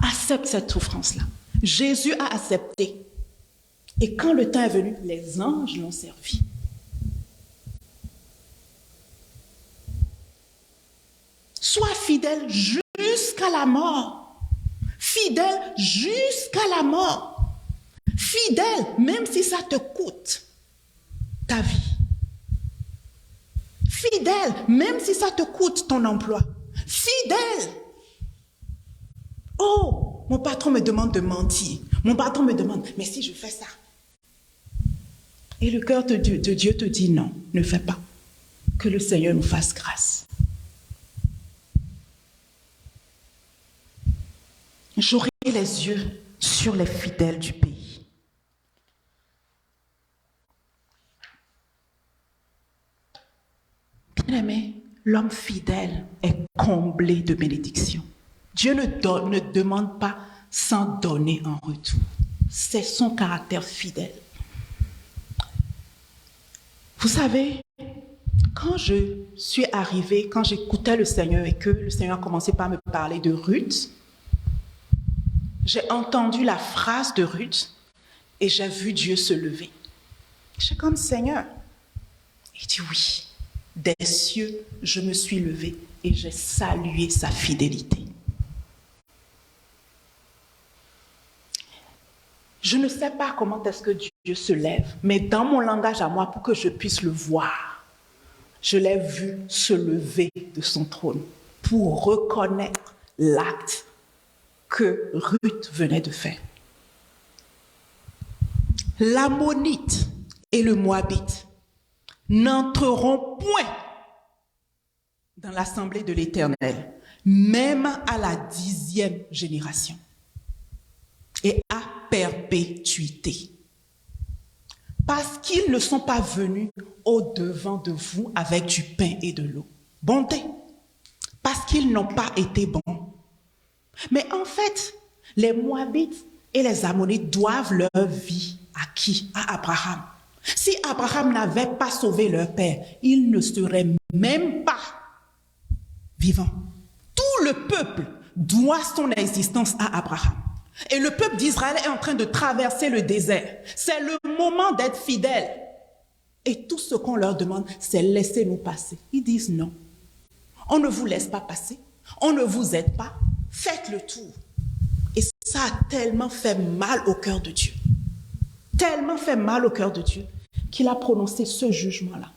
Accepte cette souffrance-là. Jésus a accepté. Et quand le temps est venu, les anges l'ont servi. Sois fidèle jusqu'à la mort. Fidèle jusqu'à la mort. Fidèle, même si ça te coûte ta vie. Fidèle, même si ça te coûte ton emploi. Fidèle. Oh, mon patron me demande de mentir. Mon patron me demande, mais si je fais ça? Et le cœur de Dieu te dit non, ne fais pas. Que le Seigneur nous fasse grâce. J'aurai les yeux sur les fidèles du pays. Bien-aimé, l'homme fidèle est comblé de bénédictions. Dieu ne demande pas sans donner en retour. C'est son caractère fidèle. Vous savez, quand je suis arrivée, quand j'écoutais le Seigneur et que le Seigneur a commencé par me parler de Ruth, j'ai entendu la phrase de Ruth et j'ai vu Dieu se lever. J'ai comme Seigneur. Il dit oui, des cieux, je me suis levé et j'ai salué sa fidélité. Je ne sais pas comment est-ce que Dieu se lève, mais dans mon langage à moi, pour que je puisse le voir, je l'ai vu se lever de son trône pour reconnaître l'acte que Ruth venait de faire. L'Ammonite et le Moabite n'entreront point dans l'assemblée de l'Éternel, même à la 10e génération, et à perpétuité. Parce qu'ils ne sont pas venus au-devant de vous avec du pain et de l'eau. Bonté. Parce qu'ils n'ont pas été bons. Mais en fait, les Moabites et les Ammonites doivent leur vie à qui? À Abraham. Si Abraham n'avait pas sauvé leur père, ils ne seraient même pas vivants. Tout le peuple doit son existence à Abraham. Et le peuple d'Israël est en train de traverser le désert. C'est le moment d'être fidèle. Et tout ce qu'on leur demande, c'est laissez-nous passer. Ils disent non. On ne vous laisse pas passer. On ne vous aide pas. Faites le tour. Et ça a tellement fait mal au cœur de Dieu. Tellement fait mal au cœur de Dieu qu'il a prononcé ce jugement-là.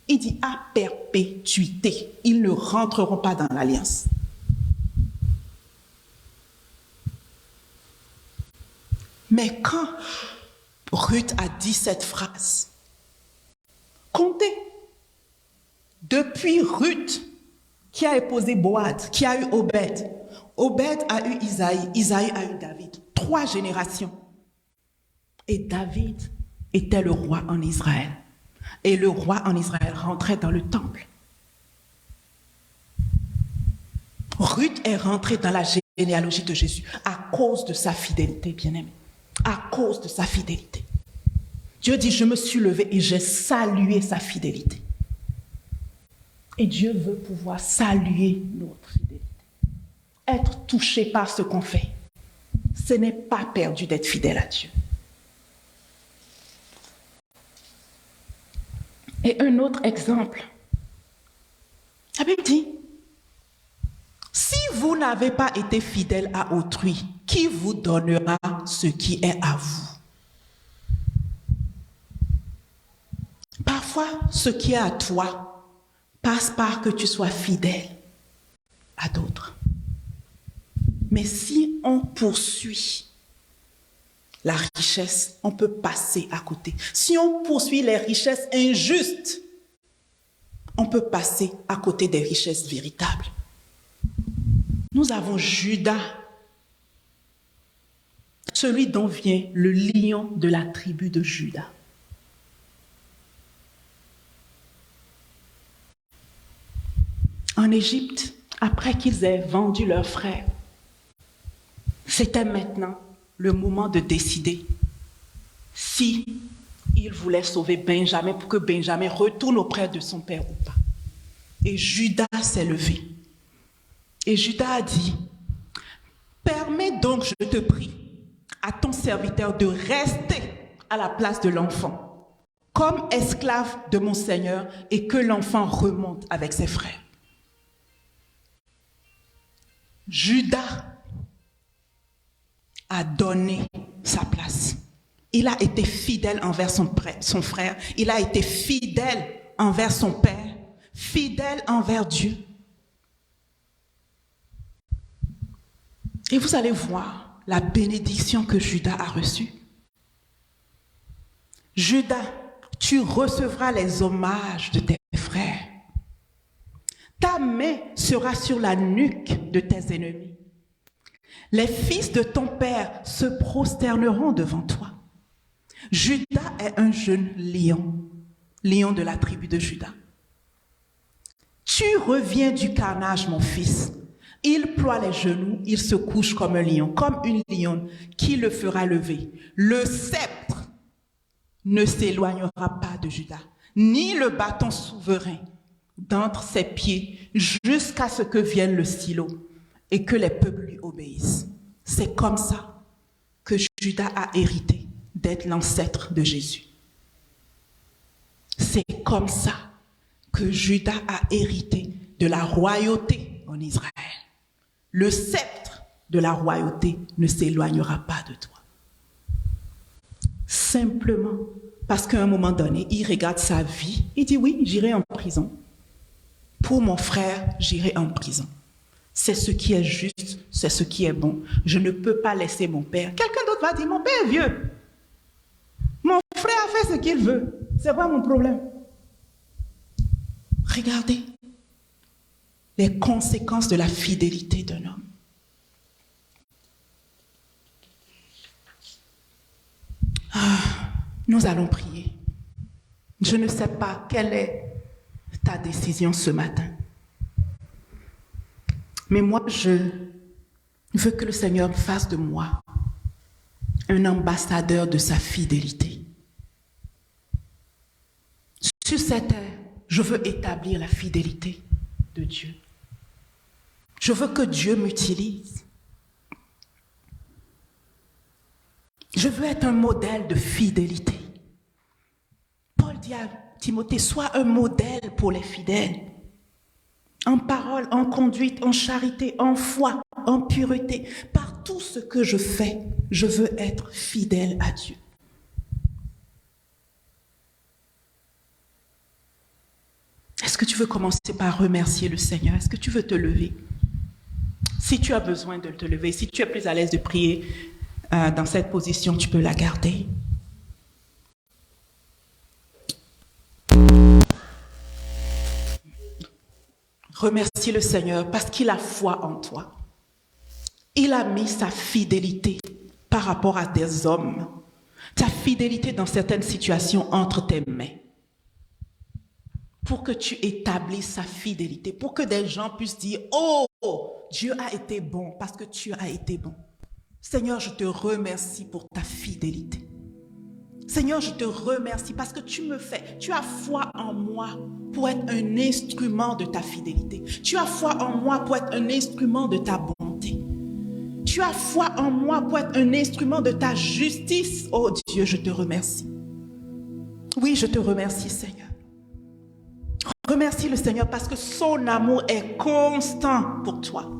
Il dit à perpétuité. Ils ne rentreront pas dans l'alliance. Mais quand Ruth a dit cette phrase, comptez, depuis Ruth, qui a épousé Boaz, qui a eu Obed, Obed a eu Isaïe, Isaïe a eu David, 3 générations. Et David était le roi en Israël. Et le roi en Israël rentrait dans le temple. Ruth est rentrée dans la généalogie de Jésus à cause de sa fidélité, bien-aimée. À cause de sa fidélité. Dieu dit, je me suis levé et j'ai salué sa fidélité. Et Dieu veut pouvoir saluer notre fidélité. Être touché par ce qu'on fait, ce n'est pas perdu d'être fidèle à Dieu. Et un autre exemple. La Bible dit, si vous n'avez pas été fidèle à autrui, qui vous donnera ce qui est à vous? Parfois, ce qui est à toi passe par que tu sois fidèle à d'autres. Mais si on poursuit la richesse, on peut passer à côté. Si on poursuit les richesses injustes, on peut passer à côté des richesses véritables. Nous avons Judas, celui dont vient le lion de la tribu de Juda. En Égypte, après qu'ils aient vendu leurs frères, c'était maintenant le moment de décider si ils voulaient sauver Benjamin pour que Benjamin retourne auprès de son père ou pas. Et Judas s'est levé. Et Judas a dit, permets donc, je te prie, à ton serviteur de rester à la place de l'enfant, comme esclave de mon Seigneur, et que l'enfant remonte avec ses frères. Judas a donné sa place. Il a été fidèle envers son frère. Il a été fidèle envers son père, fidèle envers Dieu. Et vous allez voir la bénédiction que Judas a reçue. Judas, tu recevras les hommages de tes frères. Ta main sera sur la nuque de tes ennemis. Les fils de ton père se prosterneront devant toi. Judas est un jeune lion, lion de la tribu de Juda. Tu reviens du carnage, mon fils. Il ploie les genoux, il se couche comme un lion, comme une lionne qui le fera lever. Le sceptre ne s'éloignera pas de Juda, ni le bâton souverain d'entre ses pieds, jusqu'à ce que vienne le silo et que les peuples lui obéissent. c'est comme ça que Judas a hérité d'être l'ancêtre de Jésus. C'est comme ça que Judas a hérité de la royauté en Israël. Le sceptre de la royauté ne s'éloignera pas de toi. Simplement parce qu'à un moment donné, il regarde sa vie, il dit oui, j'irai en prison. Pour mon frère, j'irai en prison. C'est ce qui est juste, c'est ce qui est bon. Je ne peux pas laisser mon père. Quelqu'un d'autre va dire, mon père est vieux. Mon frère a fait ce qu'il veut. C'est quoi mon problème? Regardez les conséquences de la fidélité d'un homme. Nous allons prier. Je ne sais pas quelle est ta décision ce matin. Mais moi, je veux que le Seigneur fasse de moi un ambassadeur de sa fidélité. Sur cette terre, je veux établir la fidélité de Dieu. Je veux que Dieu m'utilise. Je veux être un modèle de fidélité. Paul dit à Timothée, sois un modèle pour les fidèles. En parole, en conduite, en charité, en foi, en pureté. Par tout ce que je fais, je veux être fidèle à Dieu. Est-ce que tu veux commencer par remercier le Seigneur? Est-ce que tu veux te lever? Si tu as besoin de te lever, si tu es plus à l'aise de prier dans cette position, tu peux la garder. Remercie le Seigneur parce qu'il a foi en toi. Il a mis sa fidélité par rapport à des hommes, ta fidélité dans certaines situations entre tes mains, pour que tu établisses sa fidélité, pour que des gens puissent dire, oh, Dieu a été bon parce que tu as été bon. Seigneur, je te remercie pour ta fidélité. Seigneur, je te remercie parce que tu as foi en moi pour être un instrument de ta fidélité. Tu as foi en moi pour être un instrument de ta bonté. Tu as foi en moi pour être un instrument de ta justice. Oh Dieu, je te remercie. Oui, je te remercie, Seigneur. Remercie le Seigneur parce que son amour est constant pour toi.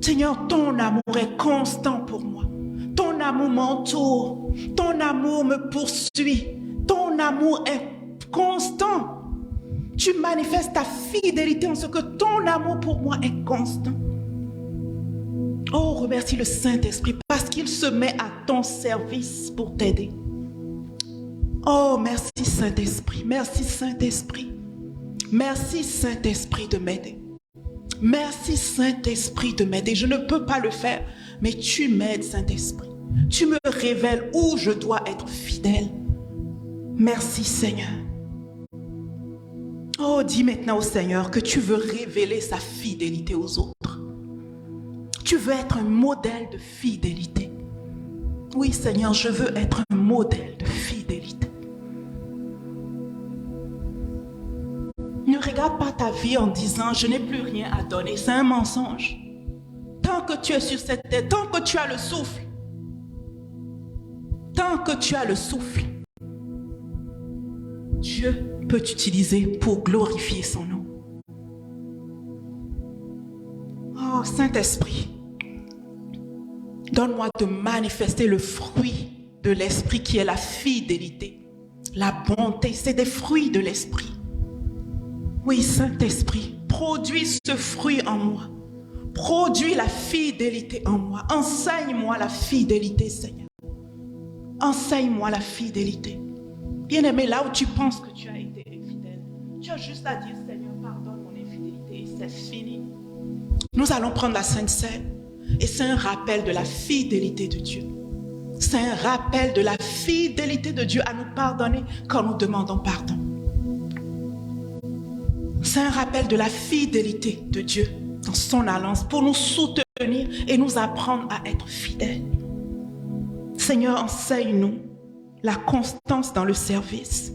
Seigneur, ton amour est constant pour moi. Ton amour m'entoure. Ton amour me poursuit. Ton amour est constant. Tu manifestes ta fidélité en ce que ton amour pour moi est constant. Oh, remercie le Saint-Esprit parce qu'il se met à ton service pour t'aider. Oh, merci Saint-Esprit. Merci Saint-Esprit. Merci Saint-Esprit de m'aider. Merci Saint-Esprit de m'aider. Je ne peux pas le faire, mais tu m'aides Saint-Esprit. Tu me révèles où je dois être fidèle. Merci Seigneur. Oh, dis maintenant au Seigneur que tu veux révéler sa fidélité aux autres. Tu veux être un modèle de fidélité. Oui Seigneur, je veux être un modèle de fidélité. Ne regarde pas ta vie en disant « je n'ai plus rien à donner ». C'est un mensonge. Tant que tu es sur cette terre, tant que tu as le souffle, Dieu peut t'utiliser pour glorifier son nom. Oh Saint-Esprit, donne-moi de manifester le fruit de l'Esprit qui est la fidélité, la bonté. C'est des fruits de l'Esprit. Oui, Saint-Esprit, produis ce fruit en moi. Produis la fidélité en moi. Enseigne-moi la fidélité, Seigneur. Enseigne-moi la fidélité. Bien-aimé, là où tu penses que tu as été infidèle, tu as juste à dire, Seigneur, pardonne mon infidélité et c'est fini. Nous allons prendre la Sainte Seine et c'est un rappel de la fidélité de Dieu. C'est un rappel de la fidélité de Dieu à nous pardonner quand nous demandons pardon. C'est un rappel de la fidélité de Dieu dans son alliance pour nous soutenir et nous apprendre à être fidèles. Seigneur, enseigne-nous la constance dans le service.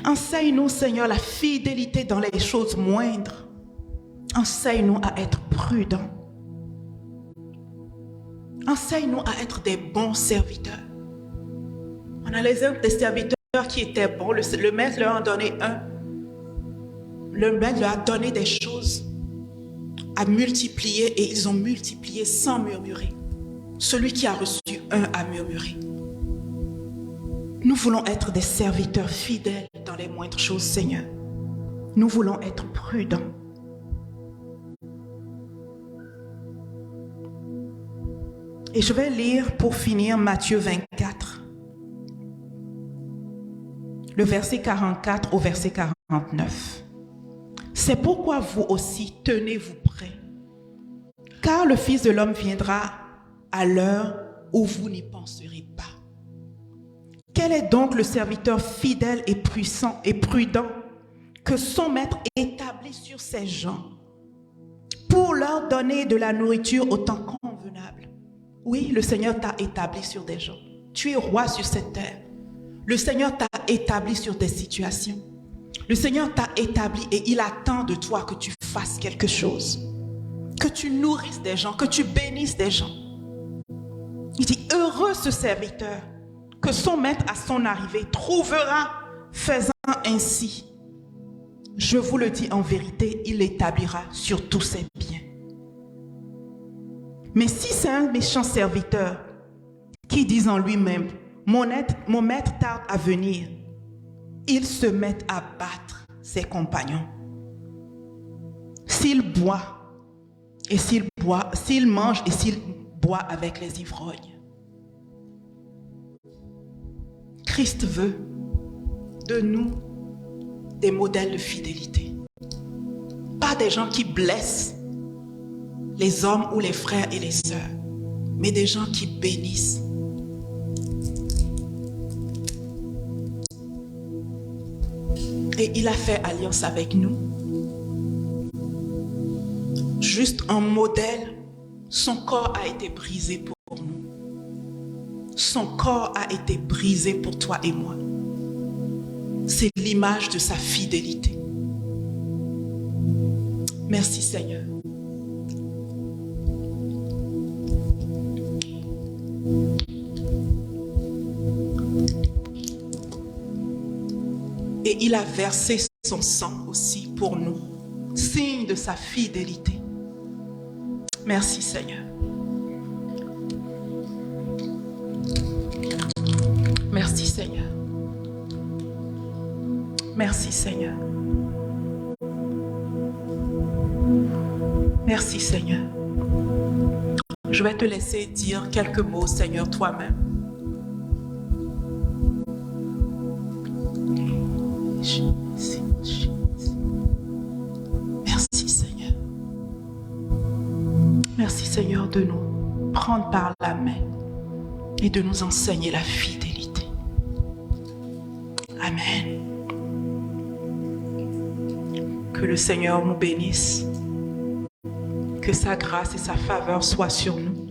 Enseigne-nous, Seigneur, la fidélité dans les choses moindres. Enseigne-nous à être prudents. Enseigne-nous à être des bons serviteurs. On a les uns des serviteurs qui étaient bons. Le maître leur a donné un. Le maître leur a donné des choses à multiplier et ils ont multiplié sans murmurer. Celui qui a reçu un a murmuré. Nous voulons être des serviteurs fidèles dans les moindres choses, Seigneur. Nous voulons être prudents. Et je vais lire pour finir Matthieu 24, le verset 44 au verset 49. C'est pourquoi vous aussi tenez-vous prêts, car le Fils de l'homme viendra à l'heure où vous n'y penserez pas. Quel est donc le serviteur fidèle et puissant et prudent que son maître établit sur ses gens pour leur donner de la nourriture au temps convenable? Oui, le Seigneur t'a établi sur des gens. Tu es roi sur cette terre. Le Seigneur t'a établi sur des situations. Le Seigneur t'a établi et il attend de toi que tu fasses quelque chose. Que tu nourrisses des gens, que tu bénisses des gens. Il dit, heureux ce serviteur que son maître à son arrivée trouvera faisant ainsi. Je vous le dis en vérité, il l'établira sur tous ses biens. Mais si c'est un méchant serviteur qui dit en lui-même, mon maître tarde à venir, il se met à battre ses compagnons. S'il boit et s'il mange et s'il boit avec les ivrognes. Christ veut de nous des modèles de fidélité. Pas des gens qui blessent les hommes ou les frères et les sœurs, mais des gens qui bénissent. Et il a fait alliance avec nous. Juste un modèle, son corps a été brisé pour nous. Son corps a été brisé pour toi et moi. C'est l'image de sa fidélité. Merci Seigneur. Et il a versé son sang aussi pour nous, signe de sa fidélité. Merci Seigneur. Merci Seigneur. Merci Seigneur. Merci Seigneur. Je vais te laisser dire quelques mots, Seigneur, toi-même. Merci Seigneur. Merci Seigneur de nous prendre par la main et de nous enseigner la fidélité. Amen. Que le Seigneur nous bénisse. Que sa grâce et sa faveur soient sur nous.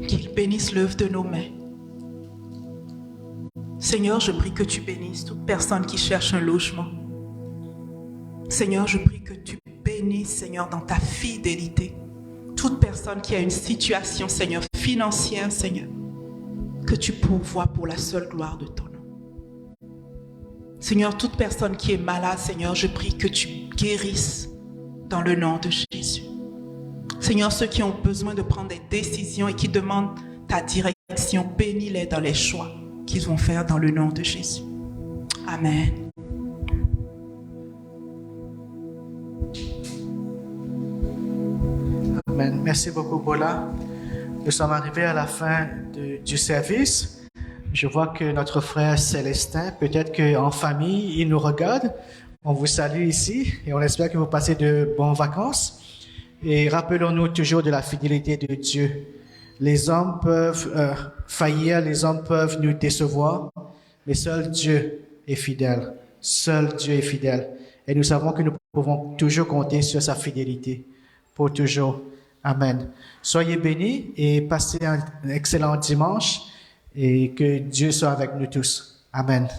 Qu'il bénisse l'œuvre de nos mains. Seigneur, je prie que tu bénisses toute personne qui cherche un logement. Seigneur, je prie que tu bénisses, Seigneur, dans ta fidélité. Toute personne qui a une situation, Seigneur, financière, Seigneur, que tu pourvois pour la seule gloire de ton nom. Seigneur, toute personne qui est malade, Seigneur, je prie que tu guérisses dans le nom de Jésus. Seigneur, ceux qui ont besoin de prendre des décisions et qui demandent ta direction, bénis-les dans les choix qu'ils vont faire dans le nom de Jésus. Amen. Amen. Merci beaucoup, Bola. Nous sommes arrivés à la fin du service. Je vois que notre frère Célestin, peut-être qu'en famille, il nous regarde. On vous salue ici et on espère que vous passez de bonnes vacances. Et rappelons-nous toujours de la fidélité de Dieu. Les hommes peuvent faillir, les hommes peuvent nous décevoir, mais seul Dieu est fidèle. Seul Dieu est fidèle. Et nous savons que nous pouvons toujours compter sur sa fidélité pour toujours. Amen. Soyez bénis et passez un excellent dimanche et que Dieu soit avec nous tous. Amen.